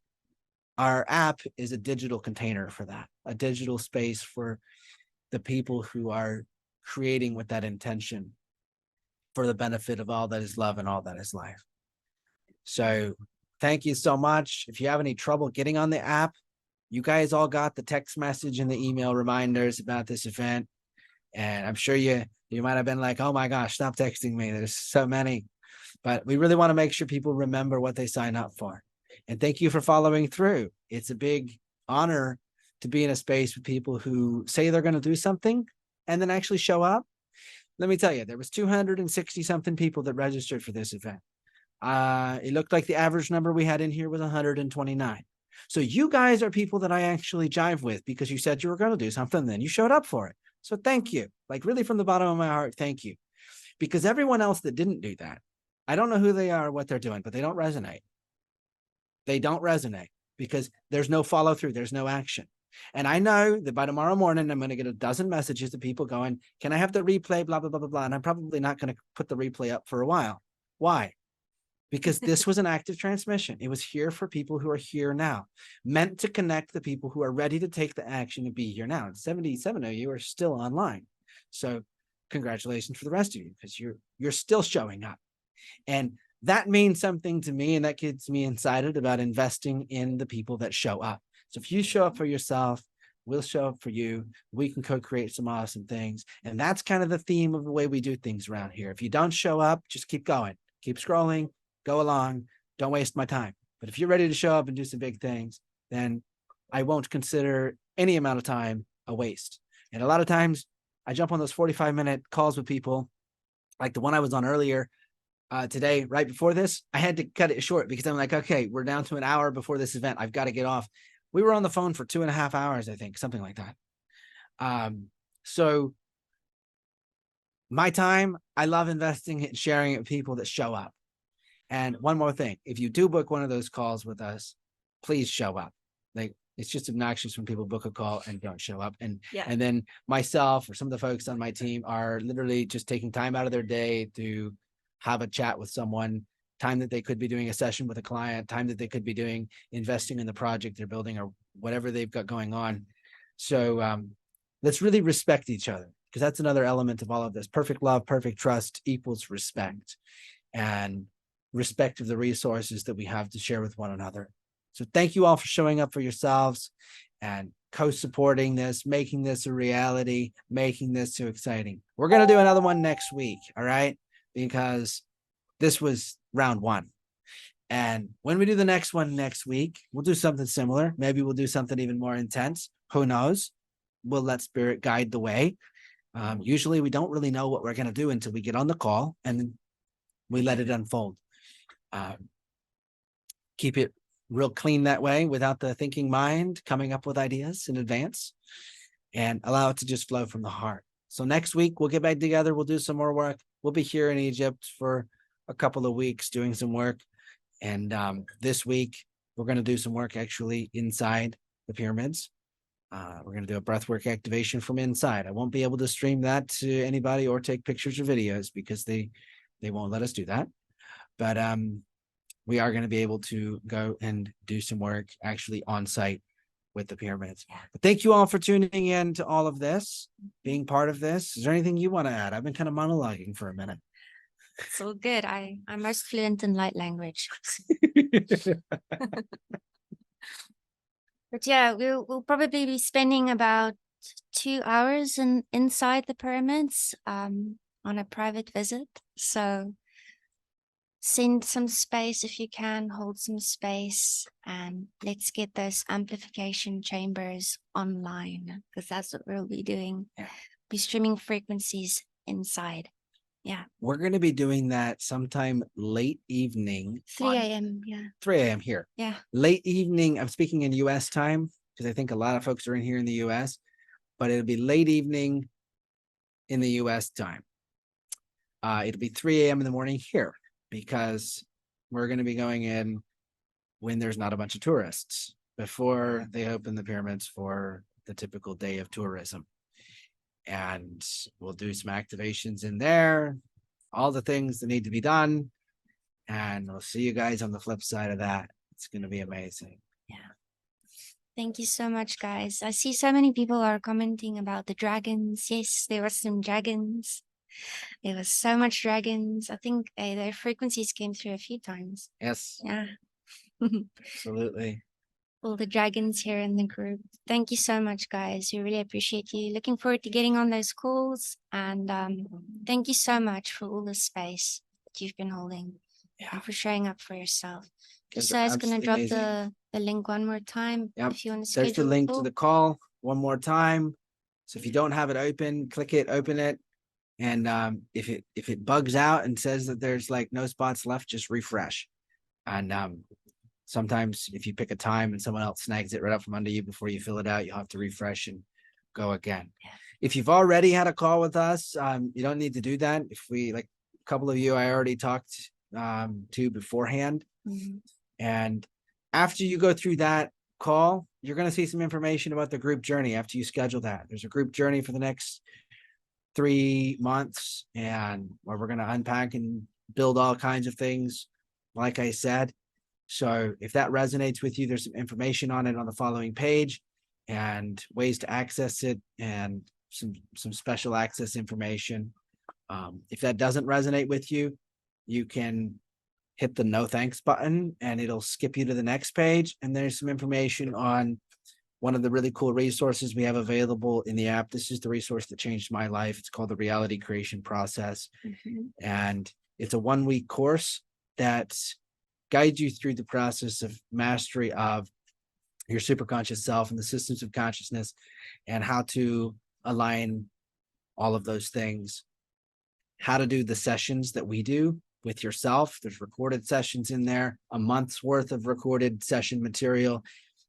our app is a digital container for that, a digital space for the people who are creating with that intention for the benefit of all that is love and all that is life. So thank you so much. If you have any trouble getting on the app, you guys all got the text message and the email reminders about this event. And I'm sure you might have been like, oh my gosh, stop texting me. There's so many. But we really want to make sure people remember what they sign up for. And thank you for following through. It's a big honor to be in a space with people who say they're going to do something and then actually show up. Let me tell you, there was 260 something people that registered for this event. It looked like the average number we had in here was 129. So you guys are people that I actually jive with because you said you were going to do something, and then you showed up for it. So thank you. Like really from the bottom of my heart, thank you. Because everyone else that didn't do that, I don't know who they are or what they're doing, but they don't resonate. They don't resonate because there's no follow through. There's no action. And I know that by tomorrow morning, I'm going to get a dozen messages to people going, can I have the replay, blah, blah, blah, blah, blah. And I'm probably not going to put the replay up for a while. Why? Because this was an active transmission. It was here for people who are here now, meant to connect the people who are ready to take the action and be here now. And 77 of you are still online. So congratulations for the rest of you, because you're still showing up. And that means something to me, and that gets me excited about investing in the people that show up. So if you show up for yourself, we'll show up for you. We can co-create some awesome things. And that's kind of the theme of the way we do things around here. If you don't show up, just keep going, keep scrolling, go along, don't waste my time. But if you're ready to show up and do some big things, then I won't consider any amount of time a waste. And a lot of times I jump on those 45-minute calls with people, like the one I was on earlier today, right before this. I had to cut it short because I'm like, okay, we're down to an hour before this event. I've got to get off. We were on the phone for 2.5 hours, I think, something like that. So my time, I love investing it and sharing it with people that show up. And one more thing, if you do book one of those calls with us, please show up. Like, it's just obnoxious when people book a call and don't show up. And then myself or some of the folks on my team are literally just taking time out of their day to have a chat with someone, time that they could be doing a session with a client, time that they could be doing investing in the project they're building or whatever they've got going on. So let's really respect each other, because that's another element of all of this. Perfect love, perfect trust equals respect, and respect of the resources that we have to share with one another. So thank you all for showing up for yourselves and co-supporting this, making this a reality, making this so exciting. We're going to do another one next week. All right. Because this was round one. And when we do the next one next week, we'll do something similar. Maybe we'll do something even more intense. Who knows? We'll let spirit guide the way. Usually we don't really know what we're going to do until we get on the call and we let it unfold. Keep it real clean that way, without the thinking mind coming up with ideas in advance, and allow it to just flow from the heart. So next week we'll get back together. We'll do some more work. We'll be here in Egypt for a couple of weeks doing some work. And this week we're going to do some work actually inside the pyramids. We're going to do a breathwork activation from inside. I won't be able to stream that to anybody or take pictures or videos because they won't let us do that. But we are going to be able to go and do some work actually on site with the pyramids. But thank you all for tuning in to all of this, being part of this. Is there anything you want to add? I've been kind of monologuing for a minute. It's all good. I'm most fluent in light language. But yeah, we'll probably be spending about 2 hours inside the pyramids on a private visit. So send some space if you can, hold some space, and let's get those amplification chambers online, because that's what we'll be doing. Be streaming frequencies inside. Yeah. We're going to be doing that sometime late evening. 3 a.m. Yeah. 3 a.m. here. Yeah. Late evening. I'm speaking in US time because I think a lot of folks are in here in the US, but it'll be late evening in the US time. It'll be 3 a.m. in the morning here because we're going to be going in when there's not a bunch of tourists before they open the pyramids for the typical day of tourism. And we'll do some activations in there, all the things that need to be done. And we'll see you guys on the flip side of that. It's going to be amazing. Yeah. Thank you so much, guys. I see so many people are commenting about the dragons. Yes, there were some dragons. There was so much dragons. I think their frequencies came through a few times. Yes. Yeah. Absolutely. All the dragons here in the group. Thank you so much, guys. We really appreciate you. Looking forward to getting on those calls. And thank you so much for all the space that you've been holding and for showing up for yourself. So I was going to drop the link one more time. Yep. If you want to schedule. There's the link to the call one more time. So if you don't have it open, click it, open it. And if it bugs out and says that there's like no spots left, just refresh. And sometimes if you pick a time and someone else snags it right up from under you before you fill it out, you'll have to refresh and go again. Yeah. If you've already had a call with us, you don't need to do that. If we, like a couple of you I already talked to beforehand. Mm-hmm. And after you go through that call, you're going to see some information about the group journey after you schedule that. There's a group journey for the next 3 months, and where we're going to unpack and build all kinds of things, like I said. So if that resonates with you, there's some information on it on the following page and ways to access it and some special access information. If that doesn't resonate with you, you can hit the no thanks button and it'll skip you to the next page. And there's some information on one of the really cool resources we have available in the app. This is the resource that changed my life. It's called the Reality Creation Process. Mm-hmm. And it's a 1-week course that guides you through the process of mastery of your superconscious self and the systems of consciousness and how to align all of those things, how to do the sessions that we do with yourself. There's recorded sessions in there, a month's worth of recorded session material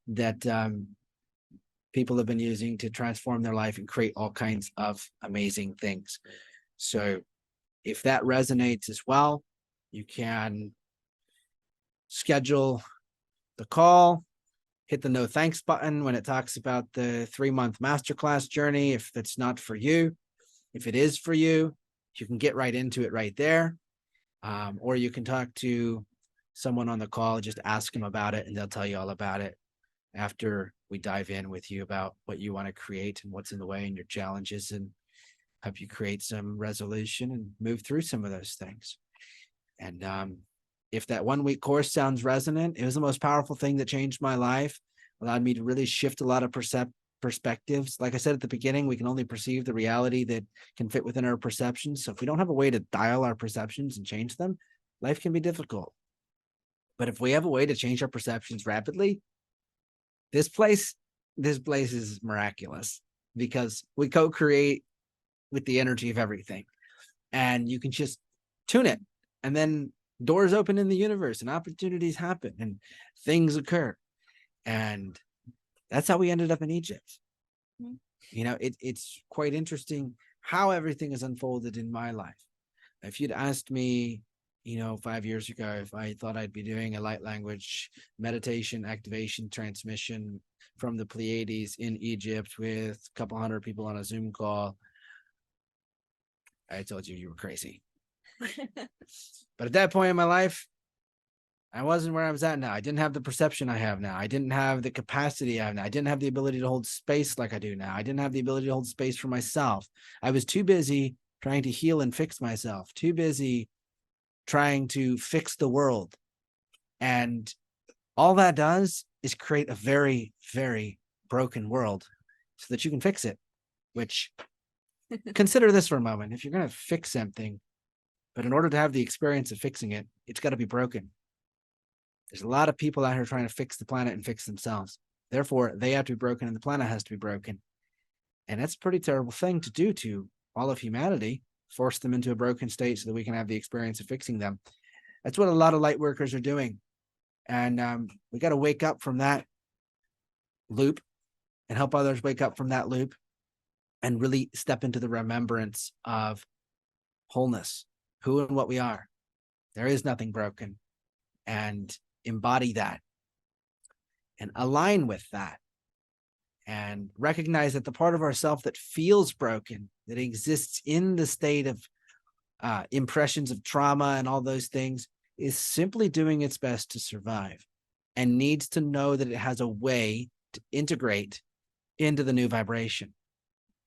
that people have been using to transform their life and create all kinds of amazing things. So if that resonates as well, you can schedule the call, hit the no thanks button when it talks about the 3-month masterclass journey. If that's not for you, if it is for you, you can get right into it right there. Or you can talk to someone on the call, just ask them about it and they'll tell you all about it after we dive in with you about what you want to create and what's in the way and your challenges, and help you create some resolution and move through some of those things. And if that 1-week course sounds resonant, it was the most powerful thing that changed my life, allowed me to really shift a lot of perspectives. Like I said at the beginning, we can only perceive the reality that can fit within our perceptions. So if we don't have a way to dial our perceptions and change them, life can be difficult. But if we have a way to change our perceptions rapidly, this place is miraculous because we co-create with the energy of everything, and you can just tune it, and then doors open in the universe and opportunities happen and things occur. And that's how we ended up in Egypt. Mm-hmm. You know, it's quite interesting how everything has unfolded in my life. If you'd asked me, 5 years ago, if I thought I'd be doing a light language meditation, activation, transmission from the Pleiades in Egypt with a couple hundred people on a Zoom call, I told you were crazy. But at that point in my life, I wasn't where I was at now. I didn't have the perception I have now. I didn't have the capacity I have now. I didn't have the ability to hold space like I do now. I didn't have the ability to hold space for myself. I was too busy trying to heal and fix myself, too busy trying to fix the world. And all that does is create a very, very broken world so that you can fix it, which consider this for a moment. If you're going to fix something, but in order to have the experience of fixing it, it's got to be broken. There's a lot of people out here trying to fix the planet and fix themselves. Therefore, they have to be broken and the planet has to be broken. And that's a pretty terrible thing to do to all of humanity, force them into a broken state so that we can have the experience of fixing them. That's what a lot of light workers are doing. And we got to wake up from that loop and help others wake up from that loop and really step into the remembrance of wholeness, who and what we are. There is nothing broken, and embody that and align with that and recognize that the part of ourself that feels broken, that exists in the state of impressions of trauma and all those things, is simply doing its best to survive and needs to know that it has a way to integrate into the new vibration.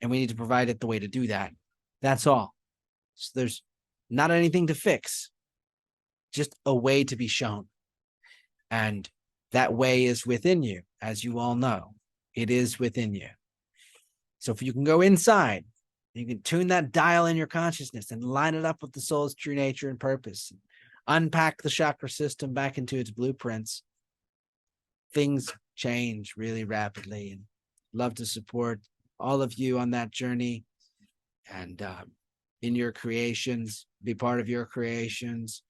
And we need to provide it the way to do that. That's all. So there's not anything to fix, just a way to be shown. And that way is within you, as you all know. It is within you. So if you can go inside, you can tune that dial in your consciousness and line it up with the soul's true nature and purpose. Unpack the chakra system back into its blueprints. Things change really rapidly, and love to support all of you on that journey and in your creations, be part of your creations.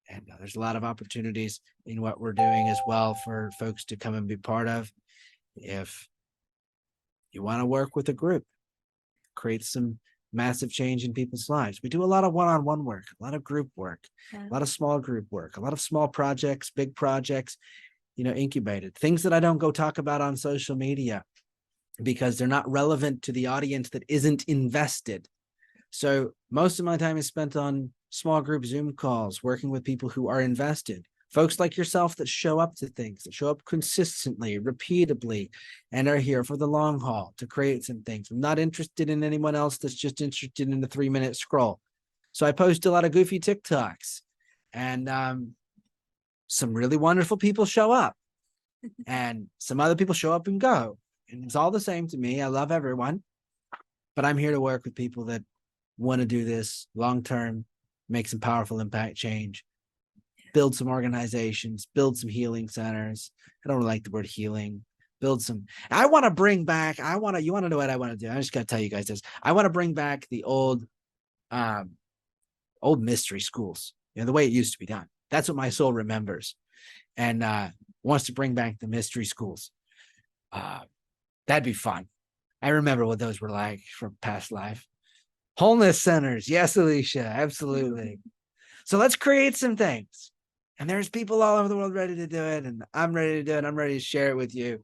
And there's a lot of opportunities in what we're doing as well for folks to come and be part of. If you want to work with a group, create some massive change in people's lives. We do a lot of one-on-one work, a lot of group work, a lot of small group work, a lot of small projects, big projects, incubated things that I don't go talk about on social media because they're not relevant to the audience that isn't invested. So most of my time is spent on small group Zoom calls, working with people who are invested, folks like yourself that show up to things, that show up consistently, repeatably, and are here for the long haul to create some things. I'm not interested in anyone else that's just interested in the 3-minute scroll. So I post a lot of goofy TikToks, and some really wonderful people show up, and some other people show up and go. And it's all the same to me. I love everyone, but I'm here to work with people that want to do this long-term, make some powerful impact change, build some organizations, build some healing centers. I don't like the word healing. Build some. I want to bring back. You want to know what I want to do? I just got to tell you guys this. I want to bring back the old mystery schools. The way it used to be done. That's what my soul remembers, and wants to bring back the mystery schools. That'd be fun. I remember what those were like from past life. Wholeness centers. Yes, Alicia, absolutely. So let's create some things. And there's people all over the world ready to do it. And I'm ready to do it. I'm ready to share it with you.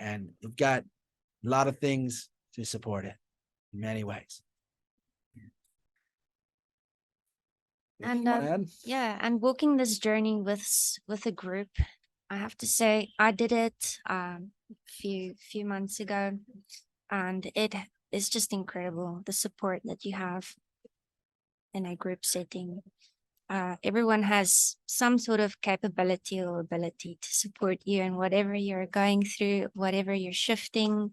And we've got a lot of things to support it in many ways. And and walking this journey with a group, I have to say I did it few months ago, and it is just incredible, the support that you have in a group setting. Everyone has some sort of capability or ability to support you in whatever you're going through, whatever you're shifting.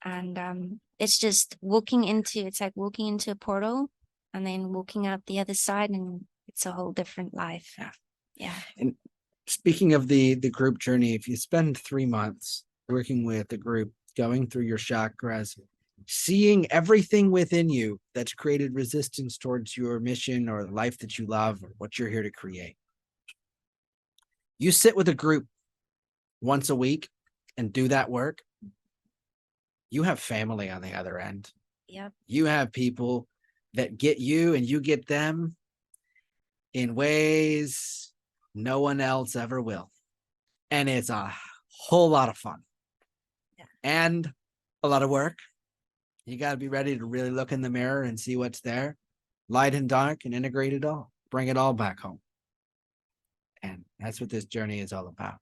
And it's just it's like walking into a portal and then walking out the other side, and it's a whole different life. Yeah. And speaking of the group journey, if you spend 3 months working with a group, going through your chakras, seeing everything within you that's created resistance towards your mission or the life that you love or what you're here to create. You sit with a group once a week and do that work. You have family on the other end. Yep. You have people that get you and you get them in ways no one else ever will. And it's a whole lot of fun. Yeah. And a lot of work. You got to be ready to really look in the mirror and see what's there, light and dark, and integrate it all, bring it all back home. And that's what this journey is all about.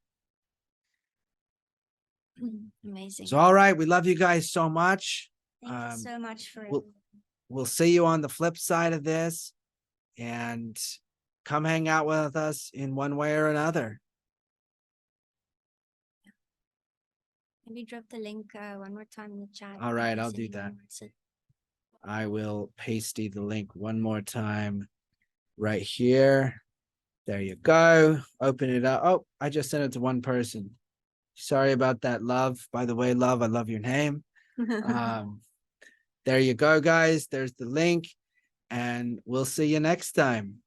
Amazing. So, all right. We love you guys so much. Thank you so much for we'll see you on the flip side of this, and come hang out with us in one way or another. Maybe drop the link one more time in the chat. All right, I'll do that. I will pasty the link one more time right here. There you go. Open it up. Oh, I just sent it to one person. Sorry about that, love. By the way, love, I love your name. There you go, guys. There's the link, and we'll see you next time.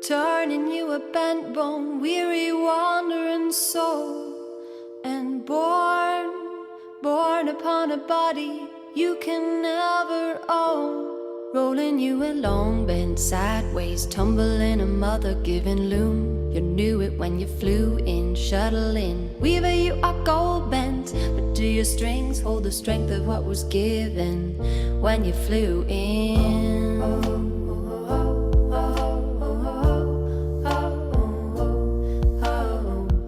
Turning you a bent bone, weary, wandering soul. born upon a body you can never own. Rolling you along, bent sideways, tumbling a mother giving loom. You knew it when you flew in, shuttling. Weaver, you are gold bent, but do your strings hold the strength of what was given when you flew in?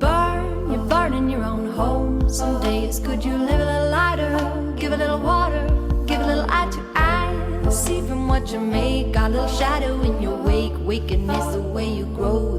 Burn, you're burning your own home. Some days could you live a little lighter, give a little water, give a little eye to eye. See from what you make, got a little shadow in your wake. Wickedness the way you grow this